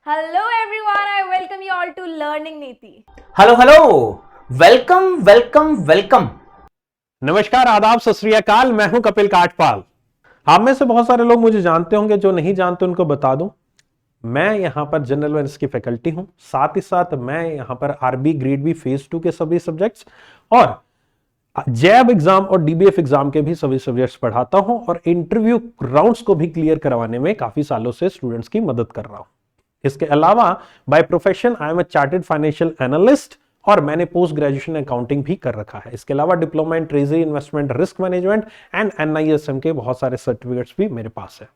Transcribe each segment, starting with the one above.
Hello everyone, I welcome you all to Learning Neeti. Hello welcome welcome welcome. नमस्कार, आदाब, सत श्री अकाल। मैं हूं कपिल काठपाल। आप में से बहुत सारे लोग मुझे जानते होंगे, जो नहीं जानते उनको बता दूं, मैं यहां पर जनरल अवेयरनेस की फैकल्टी हूं। साथ ही साथ मैं यहां पर आरबी ग्रेड बी फेज 2 के सभी सब्जेक्ट्स और जैब एग्जाम और डीबीएफ एग्जाम के भी सभी सब्जेक्ट्स पढ़ाता हूं और इंटरव्यू राउंड्स को भी क्लियर करवाने में काफी सालों से स्टूडेंट्स की मदद कर रहा हूं। इसके अलावा by profession I am a chartered financial analyst और मैंने पोस्ट ग्रेजुएशन अकाउंटिंग भी कर रखा है। इसके अलावा diploma in treasury, investment, risk management and NISM के बहुत सारे सर्टिफिकेट्स भी मेरे पास है।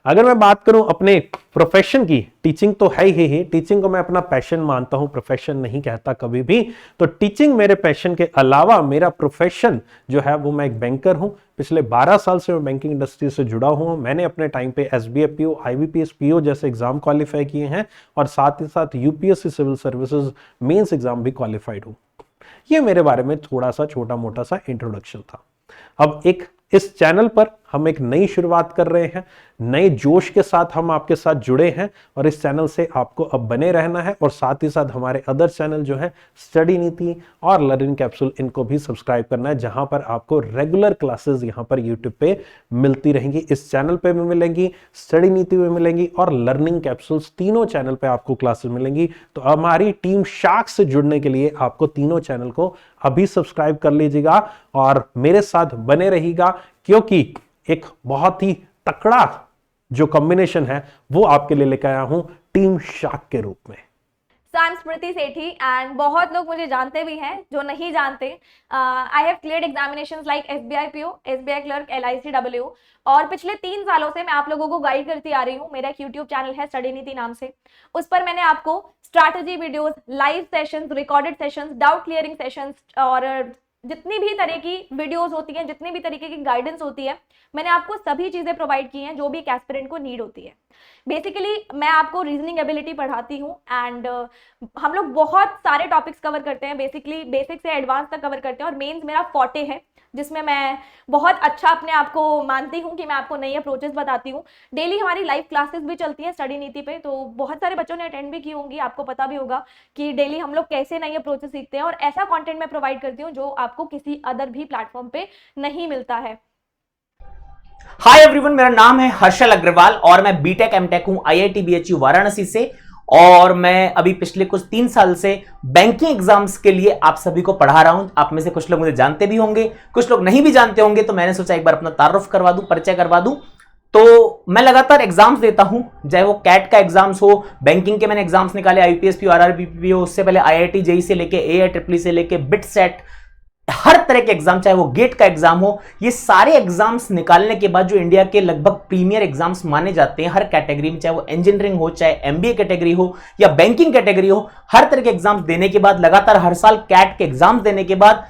अगर मैं बात करूं अपने प्रोफेशन की, टीचिंग तो है ही, टीचिंग को मैं अपना पैशन मानता हूं, प्रोफेशन नहीं कहता कभी भी। तो टीचिंग मेरे पैशन के अलावा मेरा प्रोफेशन जो है वो मैं एक बैंकर हूं। पिछले 12 साल से मैं बैंकिंग इंडस्ट्री से जुड़ा हूं। मैंने अपने टाइम पे एसबीआई पीओ, आईबीपीएस पीओ जैसे एग्जाम क्वालिफाई किए हैं और साथ ही साथ UPSC civil services mains exam भी क्वालिफाइड हूं। ये मेरे बारे में थोड़ा सा छोटा मोटा सा इंट्रोडक्शन था। अब इस चैनल पर हम एक नई शुरुआत कर रहे हैं, नए जोश के साथ हम आपके साथ जुड़े हैं और इस चैनल से आपको अब बने रहना है। और साथ ही साथ हमारे अदर चैनल जो है स्टडी नीति और लर्निंग कैप्सूल, इनको भी सब्सक्राइब करना है, जहां पर आपको रेगुलर क्लासेस यहां पर यूट्यूब पे मिलती रहेंगी। इस चैनल पे भी मिलेंगी, स्टडी नीति में मिलेंगी और लर्निंग कैप्सूल्स, तीनों चैनल पे आपको क्लासेस मिलेंगी। तो हमारी टीम शार्क से जुड़ने के लिए आपको तीनों चैनल को अभी सब्सक्राइब कर लीजिएगा और मेरे साथ बने रहिएगा, क्योंकि एक बहुत ही तकड़ा जो कॉम्बिनेशन है वो आपके लिए लेकर आया हूं टीम शार्क के रूप में। So I'm Smriti Sethi and बहुत लोग मुझे जानते भी हैं, जो नहीं जानते, I have cleared examinations like SBI PO, SBI clerk, LIC और पिछले 3 सालों से मैं आप लोगों को गाइड करती आ रही हूँ। मेरा एक यूट्यूब चैनल है स्टडी नीति नाम से। उस पर मैंने आपको strategy videos, live sessions, recorded sessions, doubt clearing sessions और जितनी भी तरह की वीडियोस होती हैं, जितनी भी तरीके की गाइडेंस होती है, मैंने आपको सभी चीजें प्रोवाइड की हैं जो भी एक एस्पिरेंट को नीड होती है। बेसिकली मैं आपको रीजनिंग एबिलिटी पढ़ाती हूँ एंड हम लोग बहुत सारे टॉपिक्स कवर करते हैं, बेसिकली बेसिक से एडवांस तक कवर करते हैं और मेंस मेरा फॉर्टे है, जिसमें मैं बहुत अच्छा अपने आप को मानती हूँ कि मैं आपको नई अप्रोचेस बताती हूँ। डेली हमारी लाइव क्लासेस भी चलती हैं स्टडी नीति पे, तो बहुत सारे बच्चों ने अटेंड भी की होंगी, आपको पता भी होगा कि डेली हम लोग कैसे नई अप्रोचेस सीखते हैं और ऐसा कंटेंट मैं प्रोवाइड करती हूँ जो आपको किसी अदर भी प्लेटफॉर्म पे नहीं मिलता है। हाय एवरीवन, मेरा नाम है हर्षल अग्रवाल और मैं बीटेक एमटेक हूं आईआईटी बीएचयू वाराणसी से। और मैं अभी पिछले कुछ 3 साल से बैंकिंग एग्जाम्स के लिए आप सभी को पढ़ा रहा हूं। आप में से कुछ लोग मुझे जानते भी होंगे, कुछ लोग नहीं भी जानते होंगे, तो मैंने सोचा एक बार अपना तारुफ करवा दूं, परिचय करवा दूं। तो मैं लगातार एग्जाम्स देता हूं, चाहे वो कैट का एग्जाम्स हो, बैंकिंग के मैंने एग्जाम्स निकाले, आईपीएस पीओ, आरआरबी पीओ, उससे पहले आईआईटी जेईई से लेके एआईट्रिपल से लेके बिट सेट, हर तरह के एग्जाम, चाहे वो गेट का एग्जाम हो, ये सारे एग्जाम्स निकालने के बाद जो इंडिया के लगभग प्रीमियर एग्जाम्स माने जाते हैं हर कैटेगरी में, चाहे वो इंजीनियरिंग हो, चाहे एमबीए कैटेगरी हो या बैंकिंग कैटेगरी हो, हर तरह के एग्जाम्स देने के बाद, लगातार हर साल कैट के एग्जाम्स देने के बाद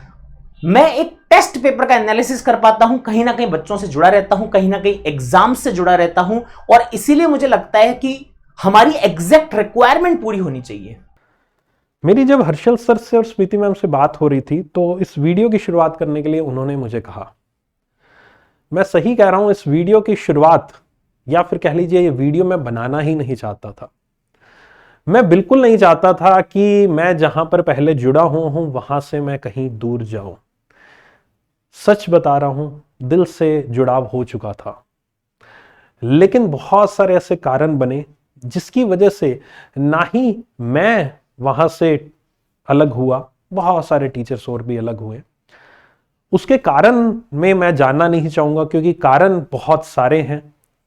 मैं एक टेस्ट पेपर का एनालिसिस कर पाता हूं, कहीं ना कहीं बच्चों से जुड़ा रहता हूं, कहीं ना कहीं एग्जाम से जुड़ा रहता हूं और इसीलिए मुझे लगता है कि हमारी एग्जैक्ट रिक्वायरमेंट पूरी होनी चाहिए। मेरी जब हर्षल सर से और स्मृति मैम से बात हो रही थी तो इस वीडियो की शुरुआत करने के लिए उन्होंने मुझे कहा, मैं सही कह रहा हूं, इस वीडियो की शुरुआत या फिर कह लीजिए ये वीडियो मैं बनाना ही नहीं चाहता था। मैं बिल्कुल नहीं चाहता था कि मैं जहां पर पहले जुड़ा हूं वहां से मैं कहीं दूर जाऊं। सच बता रहा हूं, दिल से जुड़ाव हो चुका था, लेकिन बहुत सारे ऐसे कारण बने जिसकी वजह से ना ही मैं वहां से अलग हुआ, बहुत सारे टीचर्स और भी अलग हुए। उसके कारण में मैं जानना नहीं चाहूंगा, क्योंकि कारण बहुत सारे हैं,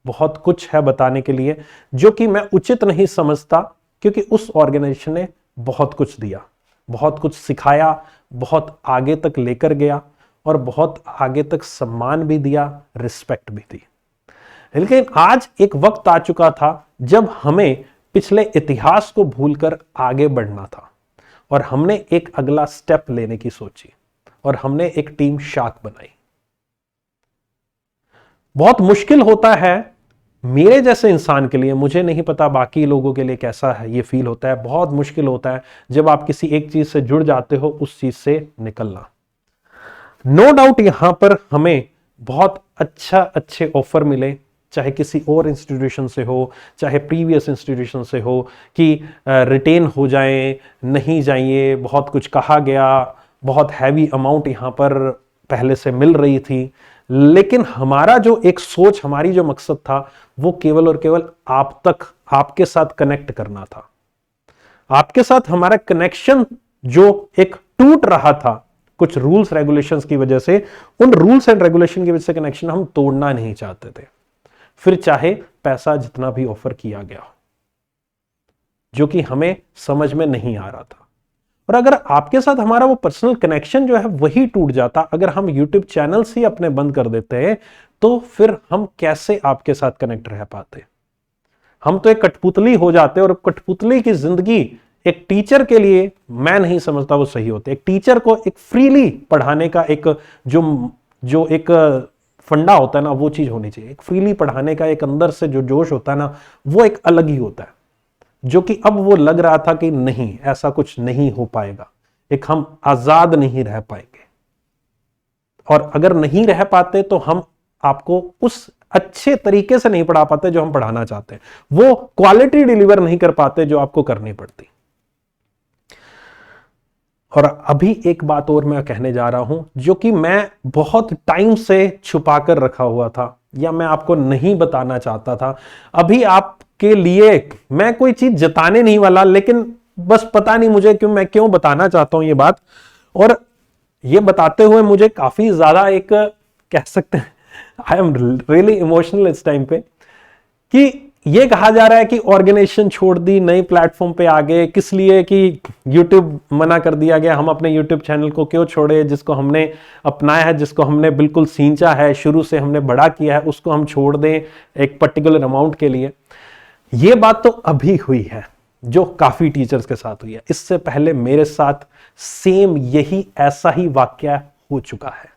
बहुत कुछ है बताने के लिए जो कि मैं उचित नहीं समझता, क्योंकि उस ऑर्गेनाइजेशन ने बहुत कुछ दिया, बहुत कुछ सिखाया, बहुत आगे तक लेकर गया और बहुत आगे तक सम्मान भी दिया, रिस्पेक्ट भी दी। लेकिन आज एक वक्त आ चुका था जब हमें पिछले इतिहास को भूलकर आगे बढ़ना था और हमने एक अगला स्टेप लेने की सोची और हमने एक टीम शार्क बनाई। बहुत मुश्किल होता है मेरे जैसे इंसान के लिए, मुझे नहीं पता बाकी लोगों के लिए कैसा है ये फील होता है, बहुत मुश्किल होता है जब आप किसी एक चीज से जुड़ जाते हो उस चीज से निकलना। नो डाउट यहां पर हमें बहुत अच्छे ऑफर मिले, चाहे किसी और इंस्टीट्यूशन से हो, चाहे प्रीवियस इंस्टीट्यूशन से हो, कि रिटेन हो जाएं, नहीं जाइए, बहुत कुछ कहा गया, बहुत हैवी अमाउंट यहाँ पर पहले से मिल रही थी, लेकिन हमारा जो एक सोच, हमारी जो मकसद था, वो केवल और केवल आप तक, आपके साथ कनेक्ट करना था। आपके साथ हमारा कनेक्शन जो एक टूट रहा था कुछ रूल्स रेगुलेशंस की वजह से, उन रूल्स एंड रेगुलेशन की वजह से कनेक्शन हम तोड़ना नहीं चाहते थे, फिर चाहे पैसा जितना भी ऑफर किया गया हो, जो कि हमें समझ में नहीं आ रहा था। और अगर आपके साथ हमारा वो पर्सनल कनेक्शन जो है वही टूट जाता, अगर हम यूट्यूब चैनल्स ही अपने बंद कर देते, तो फिर हम कैसे आपके साथ कनेक्ट रह पाते? हम तो एक कठपुतली हो जाते, और कठपुतली की जिंदगी एक टीचर के लिए मैं नहीं समझता वो सही होती। एक टीचर को एक फ्रीली पढ़ाने का एक जो एक फंडा होता है ना, वो चीज होनी चाहिए। एक फ्रीली पढ़ाने का एक अंदर से जो जोश होता है ना, वो एक अलग ही होता है, जो कि अब वो लग रहा था कि नहीं, ऐसा कुछ नहीं हो पाएगा, एक हम आजाद नहीं रह पाएंगे। और अगर नहीं रह पाते तो हम आपको उस अच्छे तरीके से नहीं पढ़ा पाते जो हम पढ़ाना चाहते हैं, वो क्वालिटी डिलीवर नहीं कर पाते जो आपको करनी पड़ती। और अभी एक बात और मैं कहने जा रहा हूं, जो कि मैं बहुत टाइम से छुपा कर रखा हुआ था, या मैं आपको नहीं बताना चाहता था। अभी आपके लिए मैं कोई चीज जताने नहीं वाला, लेकिन बस पता नहीं मुझे मैं क्यों बताना चाहता हूं ये बात। और ये बताते हुए मुझे काफी ज्यादा एक, कह सकते हैं, आई एम रियली इमोशनल इस टाइम पे, कि ये कहा जा रहा है कि ऑर्गेनाइजेशन छोड़ दी, नए प्लेटफॉर्म पे आ गए, किस लिए कि यूट्यूब मना कर दिया गया, हम अपने यूट्यूब चैनल को क्यों छोड़े, जिसको हमने अपनाया है, जिसको हमने बिल्कुल सींचा है, शुरू से हमने बड़ा किया है, उसको हम छोड़ दें एक पर्टिकुलर अमाउंट के लिए। ये बात तो अभी हुई है, जो काफी टीचर्स के साथ हुई है। इससे पहले मेरे साथ सेम यही ऐसा ही वाकया हो चुका है,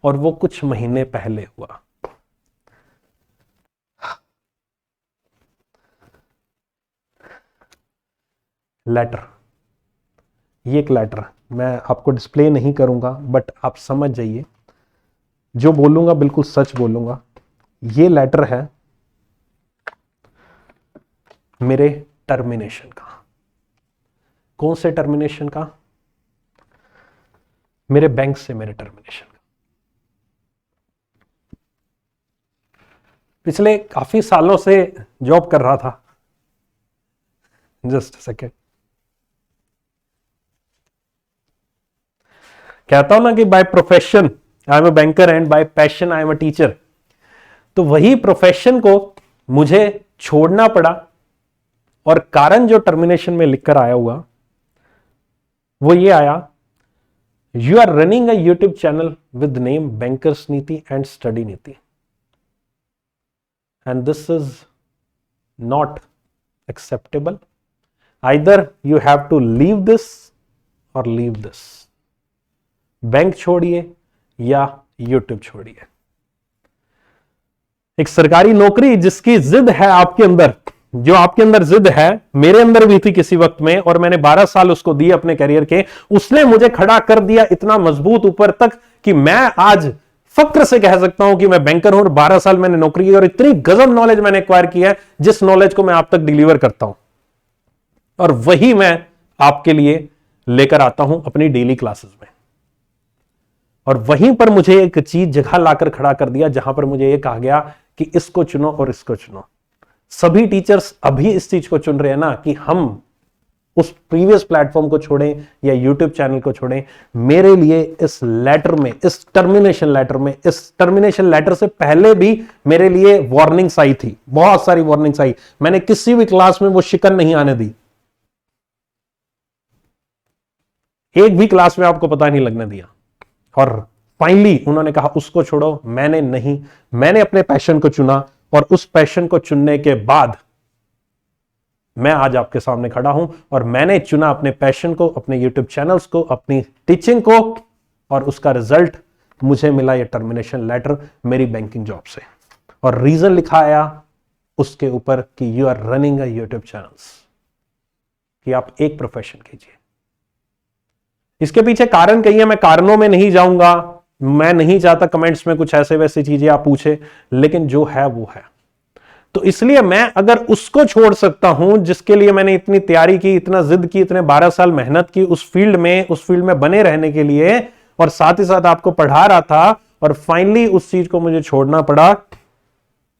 और वो कुछ महीने पहले हुआ। लेटर, ये एक लेटर मैं आपको डिस्प्ले नहीं करूंगा, बट आप समझ जाइए, जो बोलूंगा बिल्कुल सच बोलूंगा। ये लेटर है मेरे टर्मिनेशन का। कौन से टर्मिनेशन का? मेरे बैंक से मेरे टर्मिनेशन का। पिछले काफी सालों से जॉब कर रहा था। जस्ट सेकेंड, कहता हूं ना कि bye profession I am a banker and bye passion I am a teacher. तो वही प्रोफेशन को मुझे छोड़ना पड़ा, और कारण जो टर्मिनेशन में लिखकर आया हुआ वो ये आया, you are running a YouTube channel with name bankers Niti and study Niti, and this is not acceptable. Either you have to leave this or leave this. Bank छोड़िए या यूट्यूब छोड़िए। एक सरकारी नौकरी जिसकी जिद है आपके अंदर, जो आपके अंदर जिद है, मेरे अंदर भी थी किसी वक्त में, और मैंने 12 साल उसको दिए अपने करियर के, उसने मुझे खड़ा कर दिया इतना मजबूत ऊपर तक कि मैं आज फक्र से कह सकता हूं कि मैं बैंकर हूं, और 12 साल मैंने नौकरी की, और इतनी गजब नॉलेज मैंने एक्वायर किया है, जिस नॉलेज को मैं आप तक डिलीवर करता हूं, और वही मैं आपके लिए लेकर आता हूं अपनी डेली क्लासेस में। और वहीं पर मुझे एक चीज जगह लाकर खड़ा कर दिया, जहां पर मुझे यह कहा गया कि इसको चुनो और इसको चुनो। सभी टीचर्स अभी इस चीज को चुन रहे हैं ना, कि हम उस प्रीवियस प्लेटफॉर्म को छोड़ें या यूट्यूब चैनल को छोड़ें। मेरे लिए इस लेटर में, इस टर्मिनेशन लेटर में, इस टर्मिनेशन लेटर से पहले भी मेरे लिए वार्निंग्स आई थी, बहुत सारी वार्निंग्स आई। मैंने किसी भी क्लास में वो शिकन नहीं आने दी, एक भी क्लास में आपको पता नहीं लगने दिया। और फाइनली उन्होंने कहा उसको छोड़ो, मैंने नहीं, मैंने अपने पैशन को चुना, और उस पैशन को चुनने के बाद मैं आज आपके सामने खड़ा हूं, और मैंने चुना अपने पैशन को, अपने यूट्यूब चैनल्स को, अपनी टीचिंग को, और उसका रिजल्ट मुझे मिला ये टर्मिनेशन लेटर मेरी बैंकिंग जॉब से। और रीजन लिखा आया उसके ऊपर कि you are running a YouTube channels, कि आप एक प्रोफेशन कीजिए। इसके पीछे कारण कही है, मैं कारणों में नहीं जाऊंगा, मैं नहीं चाहता कमेंट्स में कुछ ऐसे वैसी चीजें आप पूछे, लेकिन जो है वो है। तो इसलिए मैं अगर उसको छोड़ सकता हूं जिसके लिए मैंने इतनी तैयारी की, इतना जिद की, इतने 12 साल मेहनत की उस फील्ड में बने रहने के लिए, और साथ ही साथ आपको पढ़ा रहा था, और फाइनली उस चीज को मुझे छोड़ना पड़ा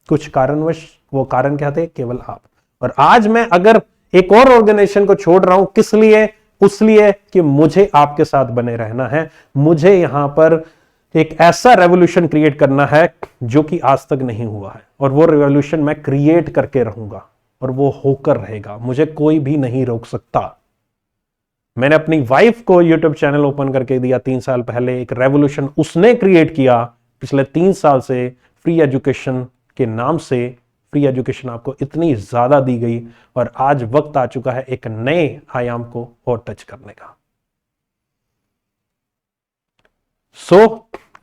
कुछ कारणवश। वो कारण क्या थे? केवल आप। और आज मैं अगर एक और ऑर्गेनाइजेशन को छोड़ रहा हूं, किस लिए? उस लिए कि मुझे आपके साथ बने रहना है, मुझे यहां पर एक ऐसा रेवोल्यूशन क्रिएट करना है जो कि आज तक नहीं हुआ है, और वो रेवोल्यूशन मैं क्रिएट करके रहूंगा, और वो होकर रहेगा, मुझे कोई भी नहीं रोक सकता। मैंने अपनी वाइफ को यूट्यूब चैनल ओपन करके दिया 3 साल पहले, एक रेवोल्यूशन उसने क्रिएट किया पिछले 3 साल से। फ्री एजुकेशन के नाम से फ्री एजुकेशन आपको इतनी ज्यादा दी गई, और आज वक्त आ चुका है एक नए आयाम को और टच करने का।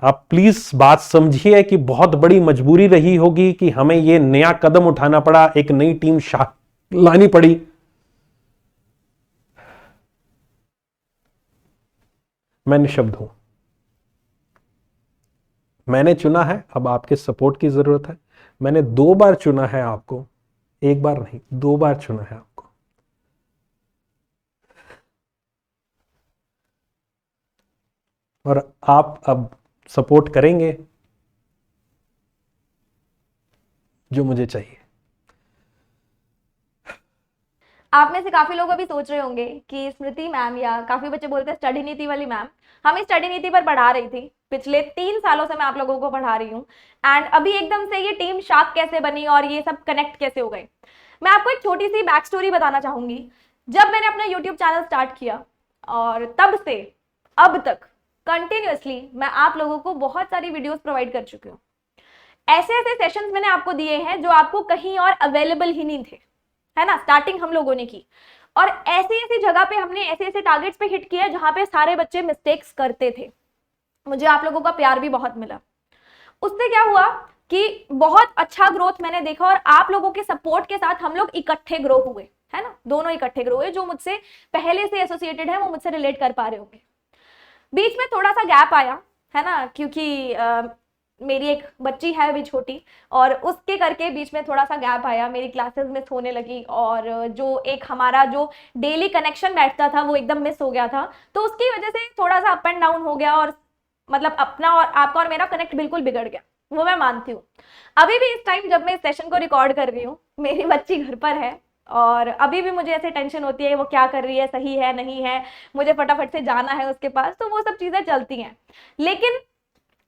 आप प्लीज बात समझिए कि बहुत बड़ी मजबूरी रही होगी कि हमें यह नया कदम उठाना पड़ा, एक नई टीम लानी पड़ी। मैं निशब्द हूं, मैंने चुना है, अब आपके सपोर्ट की जरूरत है। मैंने 2 बार चुना है आपको, 1 बार नहीं, 2 बार चुना है आपको। और आप अब सपोर्ट करेंगे जो मुझे चाहिए। आप में से काफी लोग अभी सोच रहे होंगे कि स्मृति मैम, या काफी बच्चे बोलते हैं स्टडी नीति वाली मैम, हमें स्टडी नीति पर पढ़ा रही थी, पिछले 3 सालों से मैं आप लोगों को पढ़ा रही हूँ, एंड अभी एकदम से ये टीम शार्क कैसे बनी और ये सब कनेक्ट कैसे हो गए। मैं आपको एक छोटी सी बैक स्टोरी बताना चाहूंगी। जब मैंने अपना यूट्यूब चैनल स्टार्ट किया, और तब से अब तक कंटिन्यूअसली मैं आप लोगों को बहुत सारी वीडियोस प्रोवाइड कर चुकी हूँ। ऐसे ऐसे सेशंस मैंने आपको दिए हैं जो आपको कहीं और अवेलेबल ही नहीं थे, है ना। स्टार्टिंग हम लोगों ने की, और ऐसी ऐसी जगह पे हमने ऐसे ऐसे टारगेट्स पे हिट किया जहां पे सारे बच्चे मिस्टेक्स करते थे। मुझे आप लोगों का प्यार भी बहुत मिला। उससे क्या हुआ कि बहुत अच्छा ग्रोथ मैंने देखा, और आप लोगों के सपोर्ट के साथ हम लोग इकट्ठे ग्रो हुए, है ना। दोनों इकट्ठे ग्रो हुए। जो मुझसे पहले से एसोसिएटेड है वो मुझसे रिलेट कर पा रहे होंगे। बीच में थोड़ा सा गैप आया, है ना, क्योंकि मेरी एक बच्ची है अभी छोटी, और उसके करके बीच में थोड़ा सा गैप आया, मेरी क्लासेस मिस होने लगी, और जो एक हमारा जो डेली कनेक्शन बैठता था वो एकदम मिस हो गया था। तो उसकी वजह से थोड़ा सा अप एंड डाउन हो गया, और मतलब अपना और आपका और मेरा कनेक्ट बिल्कुल बिगड़ गया, वो मैं मानती हूँ। अभी भी इस टाइम जब मैं इस सेशन को रिकॉर्ड कर रही हूँ, मेरी बच्ची घर पर है, और अभी भी मुझे ऐसे टेंशन होती है वो क्या कर रही है, सही है नहीं है, मुझे फटाफट से जाना है उसके पास, तो वो सब चीजें चलती हैं। लेकिन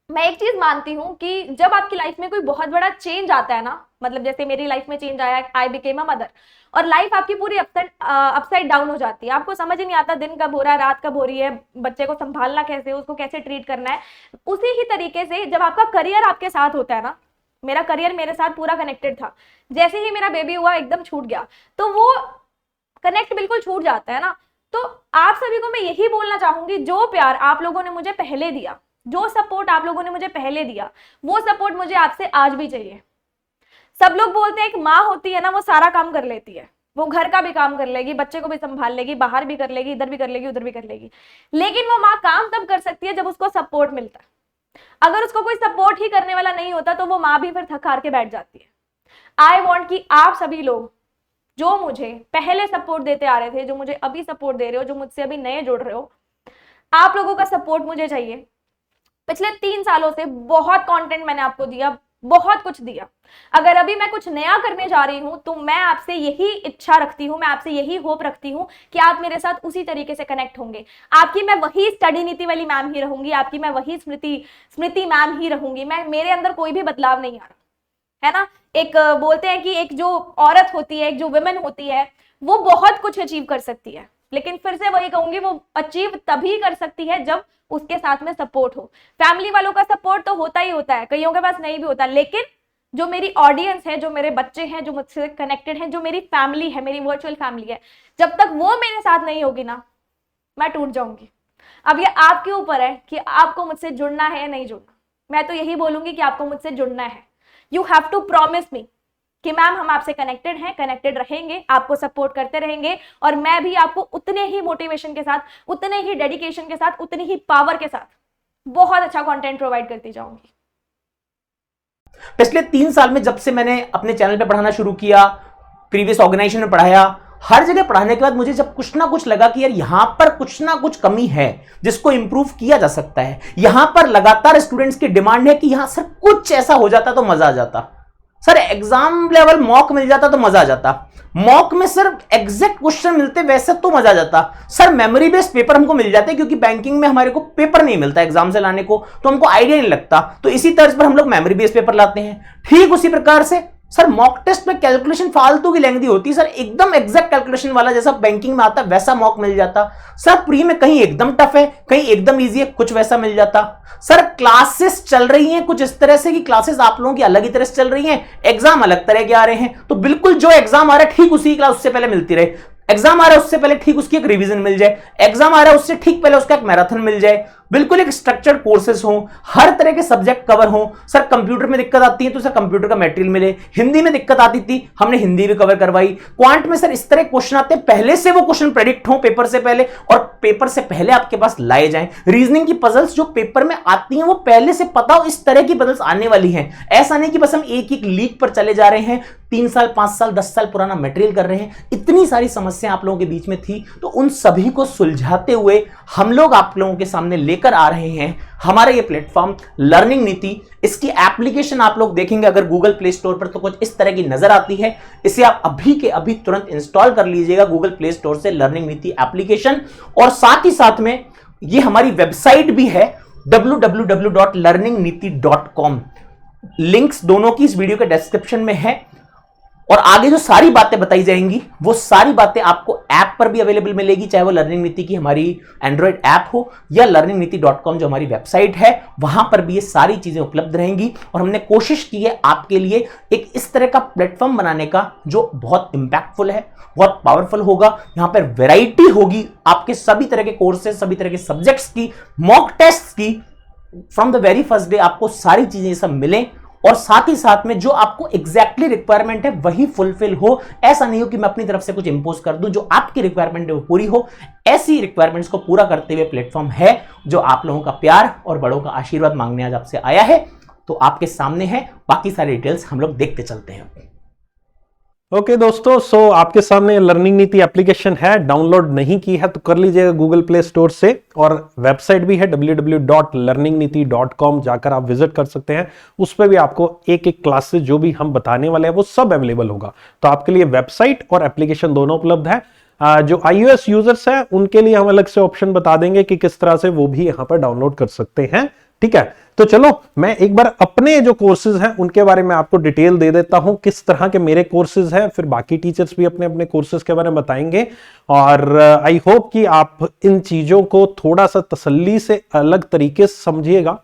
मैं एक चीज मानती हूँ कि जब आपकी लाइफ में कोई बहुत बड़ा चेंज आता है ना, मतलब जैसे मेरी लाइफ में चेंज आया, आई बिकेम अ मदर, और लाइफ आपकी पूरी अपसाइड डाउन हो जाती है। आपको समझ ही नहीं आता दिन कब हो रहा है, रात कब हो रही है, बच्चे को संभालना कैसे है, उसको कैसे ट्रीट करना है। उसी ही तरीके से जब आपका करियर आपके साथ होता है ना, मेरा करियर मेरे साथ पूरा कनेक्टेड था, जैसे ही मेरा बेबी हुआ एकदम छूट गया, तो वो कनेक्ट बिल्कुल छूट जाता है ना। तो आप सभी को मैं यही बोलना चाहूंगी, जो प्यार आप लोगों ने मुझे पहले दिया, जो सपोर्ट आप लोगों ने मुझे पहले दिया, वो सपोर्ट मुझे आपसे आज भी चाहिए। सब लोग बोलते हैं एक माँ होती है ना, वो सारा काम कर लेती है, वो घर का भी काम कर लेगी, बच्चे को भी संभाल लेगी, बाहर भी कर लेगी, इधर भी कर लेगी, उधर भी कर लेगी। लेकिन वो माँ काम तब कर सकती है जब उसको सपोर्ट मिलता है। अगर उसको कोई सपोर्ट ही करने वाला नहीं होता तो वो माँ भी फिर थक हार के बैठ जाती है। आई वॉन्ट कि आप सभी लोग जो मुझे पहले सपोर्ट देते आ रहे थे, जो मुझे अभी सपोर्ट दे रहे हो, जो मुझसे अभी नए जुड़ रहे हो, आप लोगों का सपोर्ट मुझे चाहिए। पिछले 3 सालों से बहुत कंटेंट मैंने आपको दिया, बहुत कुछ दिया। अगर अभी मैं कुछ नया करने जा रही हूं तो मैं आपसे यही इच्छा रखती हूं, मैं आपसे यही होप रखती हूं कि आप मेरे साथ उसी तरीके से कनेक्ट होंगे। आपकी मैं वही स्टडी नीति वाली मैम ही रहूंगी, आपकी मैं वही स्मृति मैम ही रहूंगी। मेरे अंदर कोई भी बदलाव नहीं आ रहा, है ना। एक बोलते हैं कि एक जो औरत होती है, एक जो वुमेन होती है, वो बहुत कुछ अचीव कर सकती है, लेकिन फिर से वही कहूंगी, वो अचीव तभी कर सकती है जब उसके साथ में सपोर्ट हो। फैमिली वालों का सपोर्ट तो होता ही होता है, कईयों के पास नहीं भी होता, लेकिन जो मेरी ऑडियंस है, जो मेरे बच्चे हैं, जो मुझसे कनेक्टेड हैं, जो मेरी फैमिली है, मेरी वर्चुअल फैमिली है, जब तक वो मेरे साथ नहीं होगी ना, मैं टूट जाऊंगी। अब ये आपके ऊपर है कि आपको मुझसे जुड़ना है या नहीं जुड़ना। मैं तो यही बोलूंगी कि आपको मुझसे जुड़ना है। You have to promise me कि मैम हम आपसे कनेक्टेड हैं, कनेक्टेड रहेंगे, आपको सपोर्ट करते रहेंगे, और मैं भी आपको उतने ही मोटिवेशन के साथ, उतने ही डेडिकेशन के साथ, उतनी ही पावर के साथ बहुत अच्छा कंटेंट प्रोवाइड करती जाऊंगी। पिछले 3 साल में जब से मैंने अपने चैनल पे पढ़ाना शुरू किया, प्रीवियस ऑर्गेनाइजेशन में पढ़ाया, हर जगह पढ़ाने के बाद मुझे जब कुछ ना कुछ लगा कि यार यहां पर कुछ ना कुछ कमी है जिसको इंप्रूव किया जा सकता है, यहां पर लगातार स्टूडेंट्स की डिमांड है कि यहां सर कुछ ऐसा हो जाता तो मजा आ जाता, सर एग्जाम लेवल मॉक मिल जाता तो मजा आ जाता, मॉक में सर एग्जैक्ट क्वेश्चन मिलते वैसे तो मजा आ जाता, सर मेमोरी बेस्ड पेपर हमको मिल जाते क्योंकि बैंकिंग में हमारे को पेपर नहीं मिलता एग्जाम से लाने को तो हमको आइडिया नहीं लगता, तो इसी तर्ज पर हम लोग मेमोरी बेस्ड पेपर लाते हैं। ठीक उसी प्रकार से सर मॉक टेस्ट में कैलकुलेशन फालतू की लेंथी होती है, सर एकदम एग्जैक्ट कैलकुलेशन वाला जैसा बैंकिंग में आता है वैसा मॉक मिल जाता, सर प्री में कहीं एकदम टफ है कहीं एकदम इजी है, कुछ वैसा मिल जाता, सर क्लासेस चल रही हैं कुछ इस तरह से कि क्लासेस आप लोगों की अलग ही तरह से चल रही हैं, एग्जाम अलग तरह के आ रहे हैं, तो बिल्कुल जो एग्जाम आ रहा है ठीक उसी क्लास उससे पहले मिलती रहे, एग्जाम आ रहा है उससे पहले ठीक उसकी एक रिवीजन मिल जाए, एग्जाम आ रहा है उससे ठीक पहले उसका एक मैराथन मिल जाए, बिल्कुल एक स्ट्रक्चर्ड कोर्सेज हो, हर तरह के सब्जेक्ट कवर हो। सर कंप्यूटर में दिक्कत आती है तो सर कंप्यूटर का मटेरियल मिले, हिंदी में दिक्कत आती थी हमने हिंदी भी कवर करवाई, क्वांट में सर इस तरह क्वेश्चन आते हैं पहले से वो क्वेश्चन प्रेडिक्ट हो पेपर से पहले और पेपर से पहले आपके पास लाए जाएं, रीजनिंग की पजल्स जो पेपर में आती हैं वो पहले से पता हो इस तरह की पजल्स आने वाली हैं, ऐसा नहीं कि बस हम एक एक लीक पर चले जा रहे हैं, 3 साल 5 साल 10 साल पुराना मटेरियल कर रहे हैं, इतनी सारी समस्याएं आप लोगों के बीच में थी, तो उन सभी को सुलझाते हुए हम लोग आप लोगों के सामने लेकर आ रहे हैं हमारा ये प्लेटफॉर्म लर्निंग नीति। इसकी एप्लीकेशन आप लोग देखेंगे अगर गूगल प्ले स्टोर पर तो कुछ इस तरह की नजर आती है, इसे आप अभी के अभी तुरंत इंस्टॉल कर लीजिएगा गूगल प्ले स्टोर से लर्निंग नीति एप्लीकेशन, और साथ ही साथ में ये हमारी वेबसाइट भी है www.learningniti.com, लिंक्स दोनों की इस वीडियो के डिस्क्रिप्शन में है, और आगे जो सारी बातें बताई जाएंगी वो सारी बातें आपको ऐप पर भी अवेलेबल मिलेगी, चाहे वो लर्निंग नीति की हमारी एंड्रॉइड ऐप हो या learningniti.com जो हमारी वेबसाइट है वहां पर भी ये सारी चीजें उपलब्ध रहेंगी। और हमने कोशिश की है आपके लिए एक इस तरह का प्लेटफॉर्म बनाने का जो बहुत इंपैक्टफुल है, बहुत पावरफुल होगा, यहां पर वैरायटी होगी आपके सभी तरह के कोर्सेज, सभी तरह के सब्जेक्ट्स की, मॉक टेस्ट की, from the very first day आपको सारी चीजें सब मिले, और साथ ही साथ में जो आपको एग्जैक्टली रिक्वायरमेंट है वही फुलफिल हो, ऐसा नहीं हो कि मैं अपनी तरफ से कुछ इंपोज कर दूं, जो आपकी रिक्वायरमेंट है वो पूरी हो, ऐसी रिक्वायरमेंट्स को पूरा करते हुए प्लेटफॉर्म है जो आप लोगों का प्यार और बड़ों का आशीर्वाद मांगने आज आपसे आया है, तो आपके सामने है, बाकी सारी डिटेल्स हम लोग देखते चलते हैं। ओके दोस्तों, सो आपके सामने लर्निंग नीति एप्लीकेशन है, डाउनलोड नहीं की है तो कर लीजिएगा गूगल प्ले स्टोर से, और वेबसाइट भी है www.learningniti.com, जाकर आप विजिट कर सकते हैं, उस पर भी आपको एक एक क्लासेस जो भी हम बताने वाले हैं वो सब अवेलेबल होगा। तो आपके लिए वेबसाइट और एप्लीकेशन दोनों उपलब्ध है। जो iOS यूजर्स हैं उनके लिए हम अलग से ऑप्शन बता देंगे कि किस तरह से वो भी यहां पर डाउनलोड कर सकते हैं, ठीक है। तो चलो मैं एक बार अपने जो कोर्सेज हैं उनके बारे में आपको डिटेल दे देता हूं, किस तरह के मेरे कोर्सेज हैं, फिर बाकी टीचर्स भी अपने अपने कोर्सेज के बारे में बताएंगे, और आई होप कि आप इन चीजों को थोड़ा सा तसल्ली से अलग तरीके से समझिएगा।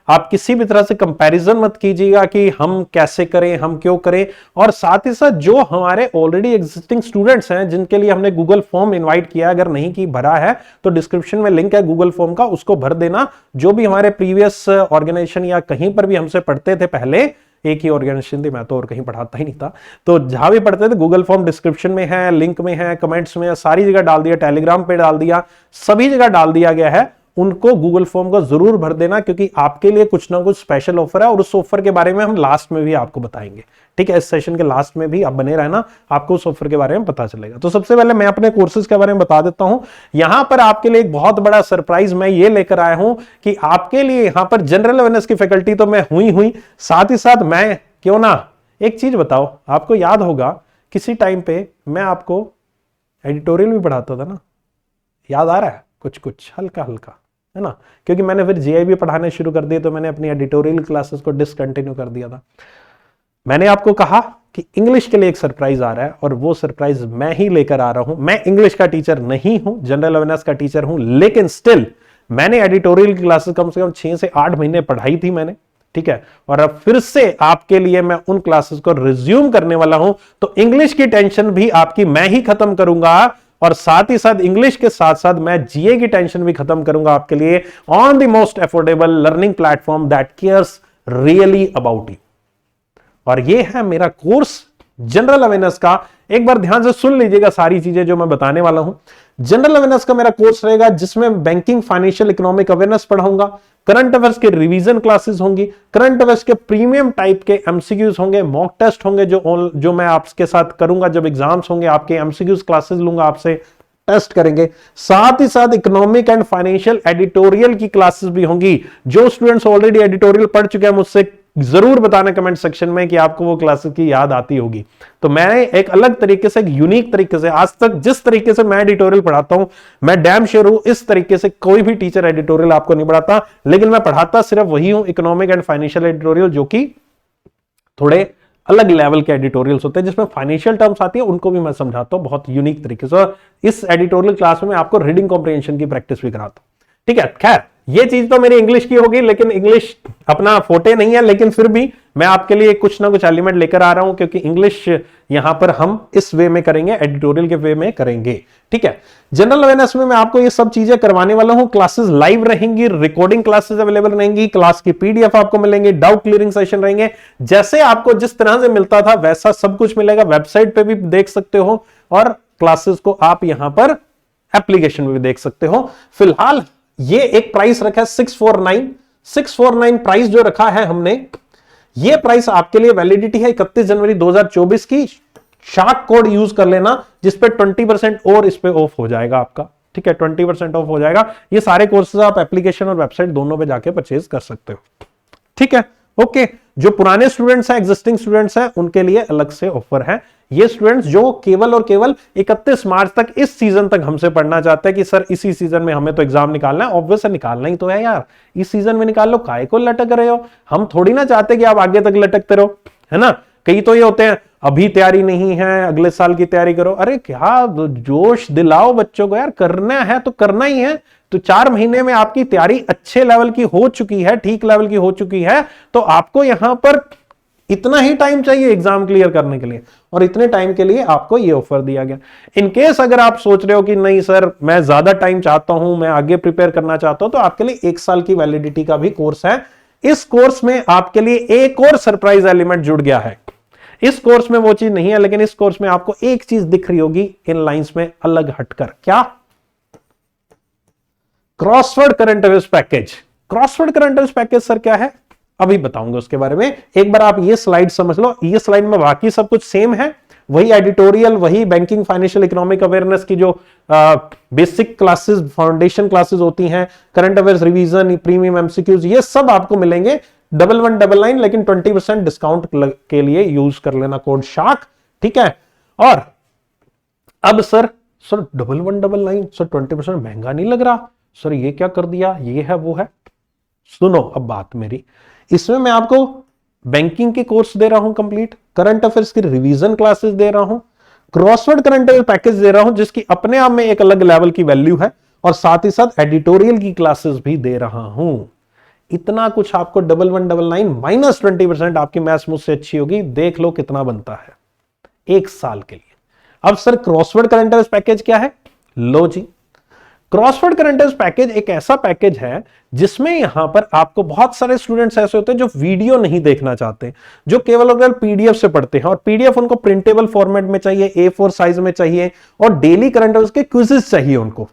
आप किसी भी तरह से कंपैरिजन मत कीजिएगा कि हम कैसे करें, हम क्यों करें, और साथ ही साथ जो हमारे ऑलरेडी एग्जिस्टिंग स्टूडेंट्स हैं जिनके लिए हमने गूगल फॉर्म इनवाइट किया, अगर नहीं की भरा है तो डिस्क्रिप्शन में लिंक है गूगल फॉर्म का, उसको भर देना। जो भी हमारे प्रीवियस ऑर्गेनाइजेशन या कहीं पर भी हमसे पढ़ते थे, पहले एक ही ऑर्गेनाइजेशन थी, मैं तो और कहीं पढ़ाता ही नहीं था, तो जहां भी पढ़ते थे गूगल फॉर्म डिस्क्रिप्शन में है, लिंक में है, कमेंट्स में है, सारी जगह डाल दिया, टेलीग्राम पे डाल दिया, सभी जगह डाल दिया गया है। उनको गूगल फॉर्म को जरूर भर देना, क्योंकि आपके लिए कुछ ना कुछ स्पेशल ऑफर है, और उस ऑफर के बारे में हम लास्ट में भी आपको बताएंगे, ठीक है। इस सेशन के लास्ट में भी आप बने रहना, आपको उस ऑफर के बारे में पता चलेगा। तो सबसे पहले मैं अपने कोर्सेज के बारे में बता देता हूं। यहां पर आपके लिए एक बहुत बड़ा सरप्राइज मैं ये लेकर आया हूं कि आपके लिए यहां पर जनरल अवेयरनेस की फैकल्टी तो मैं हुई, साथ ही साथ मैं क्यों ना एक चीज बताओ, आपको याद होगा किसी टाइम पे मैं आपको एडिटोरियल भी पढ़ाता था ना, याद आ रहा है? कुछ हल्का हल्का, है ना, क्योंकि मैंने फिर जीआईबी पढ़ाने शुरू कर दिए तो मैंने अपनी एडिटोरियल क्लासेस को डिसकंटिन्यू कर दिया था। मैंने आपको कहा कि इंग्लिश के लिए एक सरप्राइज आ रहा है, और वो सरप्राइज मैं ही लेकर आ रहा हूं। मैं इंग्लिश का टीचर नहीं हूं, जनरल अवेयरनेस का टीचर हूं, लेकिन स्टिल मैंने एडिटोरियल क्लासेस कम से कम 6 से 8 महीने पढ़ाई थी मैंने, ठीक है, और अब फिर से आपके लिए मैं उन क्लासेस को रिज्यूम करने वाला हूं। तो इंग्लिश की टेंशन भी आपकी मैं ही खत्म करूंगा, और साथ ही साथ इंग्लिश के साथ साथ मैं जीए की टेंशन भी खत्म करूंगा आपके लिए, on the most affordable learning platform that cares really about you. और ये है मेरा कोर्स जनरल अवेयरनेस का एक बार ध्यान से सुन लीजिएगा सारी चीजें जो मैं बताने वाला हूं। जनरल अवेयरनेस का मेरा कोर्स रहेगा जिसमें बैंकिंग, फाइनेंशियल, इकोनॉमिक अवेयरनेस पढ़ाऊंगा, करंट अफेयर्स के रिवीजन क्लासेस होंगी, करंट अफेयर्स के प्रीमियम टाइप के एमसीक्यूज होंगे, मॉक टेस्ट होंगे जो मैं आपके साथ करूंगा जब एग्जाम्स होंगे, आपके एमसीक्यूज क्लासेस लूंगा, आपसे टेस्ट करेंगे। साथ ही साथ इकोनॉमिक एंड फाइनेंशियल एडिटोरियल की क्लासेस भी होंगी। जो स्टूडेंट्स ऑलरेडी एडिटोरियल पढ़ चुके हैं मुझसे जरूर बताना कमेंट सेक्शन में कि आपको वो क्लासेस की याद आती होगी। तो मैं एक अलग तरीके से, एक यूनिक तरीके से, आज तक जिस तरीके से मैं एडिटोरियल पढ़ाता हूं, मैं डैम श्योर हूं इस तरीके से कोई भी टीचर एडिटोरियल आपको नहीं पढ़ाता। लेकिन मैं पढ़ाता सिर्फ वही हूं, इकोनॉमिक एंड फाइनेंशियल एडिटोरियल, जो कि थोड़े अलग लेवल के एडिटोरियल्स होते हैं जिसमें फाइनेंशियल टर्म्स आती है, उनको भी मैं समझाता हूं बहुत यूनिक तरीके से। और इस एडिटोरियल क्लास में मैं आपको रीडिंग कॉम्प्रिहेंशन की प्रैक्टिस भी कराता हूं। ठीक है, खैर ये चीज तो मेरी इंग्लिश की होगी, लेकिन इंग्लिश अपना फोटे नहीं है, लेकिन फिर भी मैं आपके लिए कुछ ना कुछ एलिमेंट लेकर आ रहा हूं, क्योंकि इंग्लिश यहां पर हम इस वे में करेंगे, एडिटोरियल के वे में करेंगे। ठीक है, जनरल अवेयरनेस में मैं आपको ये सब चीजें करवाने वाला हूं। क्लासेस लाइव रहेंगी, रिकॉर्डिंग क्लासेस अवेलेबल रहेंगी, क्लास की पीडीएफ आपको मिलेंगे, डाउट क्लियरिंग सेशन रहेंगे। जैसे आपको जिस तरह से मिलता था वैसा सब कुछ मिलेगा। वेबसाइट पे भी देख सकते हो और क्लासेस को आप यहां पर एप्लीकेशन में भी देख सकते हो। फिलहाल ये एक प्राइस रखा है 649 प्राइस जो रखा है हमने, ये प्राइस आपके लिए वैलिडिटी है 31 जनवरी 2024 की। शार्क कोड यूज कर लेना जिस पे 20% और इस पे ऑफ हो जाएगा आपका। ठीक है, 20% ऑफ हो जाएगा। ये सारे कोर्सेज आप एप्लीकेशन और वेबसाइट दोनों पे जाके परचेज कर सकते हो। ठीक है, ओके। जो पुराने स्टूडेंट्स हैं, एग्जिस्टिंग स्टूडेंट्स हैं, उनके लिए अलग से ऑफर है। ये स्टूडेंट्स जो केवल और केवल 31 मार्च तक, इस सीजन तक हमसे पढ़ना चाहते हैं कि सर इसी सीजन में हमें तो एग्जाम निकालना है, ऑब्वियस है निकालना ही तो है यार, इस सीजन में निकाल लो, काहे को लटक रहे हो। हम थोड़ी ना चाहते कि आप आगे तक लटकते रहो, है ना। कई तो ये होते हैं अभी तैयारी नहीं है, अगले साल की तैयारी करो। अरे क्या जोश दिलाओ बच्चों को यार, करना है तो करना ही है। तो 4 महीने में आपकी तैयारी अच्छे लेवल की हो चुकी है, ठीक लेवल की हो चुकी है, तो आपको यहां पर इतना ही टाइम चाहिए एग्जाम क्लियर करने के लिए, और इतने टाइम के लिए आपको ये ऑफर दिया गया। इनकेस अगर आप सोच रहे हो कि नहीं सर मैं ज्यादा टाइम चाहता हूं, मैं आगे प्रिपेयर करना चाहता हूं, तो आपके लिए 1 साल की वैलिडिटी का भी कोर्स है। इस कोर्स में आपके लिए एक और सरप्राइज एलिमेंट जुड़ गया है। इस कोर्स में वो चीज नहीं है, लेकिन इस कोर्स में आपको एक चीज दिख रही होगी इन लाइंस में अलग हटकर। क्या? Crossword current affairs package. Crossword current affairs package sir क्या है, अभी बताऊंगा उसके बारे में। एक बार आप ये स्लाइड समझ लो। ये स्लाइड में बाकी सब कुछ सेम है, वही एडिटोरियल, वही बैंकिंग, फाइनेंशियल, इकोनॉमिक अवेयरनेस की जो बेसिक क्लासेस, फाउंडेशन क्लासेस होती हैं, current affairs revision, premium MCQs, ये सब आपको मिलेंगे 1199, लेकिन 20% डिस्काउंट के लिए यूज कर लेना कोड शार्क। ठीक है, और अब सर 1199 सर 20% महंगा नहीं लग रहा सर, ये क्या कर दिया, ये है वो है। सुनो अब बात मेरी, इसमें मैं आपको बैंकिंग के कोर्स दे रहा हूं कंप्लीट, करंट अफेयर्स की रिवीजन क्लासेस दे रहा हूं, क्रॉसवर्ड करंट अफेयर पैकेज दे रहा हूं जिसकी अपने आप में एक अलग लेवल की वैल्यू है, और साथ ही साथ एडिटोरियल की क्लासेस भी दे रहा हूं। इतना कुछ आपको 1199 माइनस 20%, आपकी मैथ्स मुझसे अच्छी होगी, देख लो कितना बनता है 1 साल के लिए। अब sir crossword current affairs package क्या है? लो जी, क्रॉसवर्ड करंट अफेयर्स पैकेज एक ऐसा पैकेज है जिसमें यहां पर आपको बहुत सारे स्टूडेंट्स ऐसे होते हैं जो वीडियो नहीं देखना चाहते, जो केवल और केवल पीडीएफ से पढ़ते हैं, और पीडीएफ उनको प्रिंटेबल फॉर्मेट में चाहिए, A4 साइज में चाहिए, और डेली करंट अफेयर्स के क्विजेस चाहिए, उनको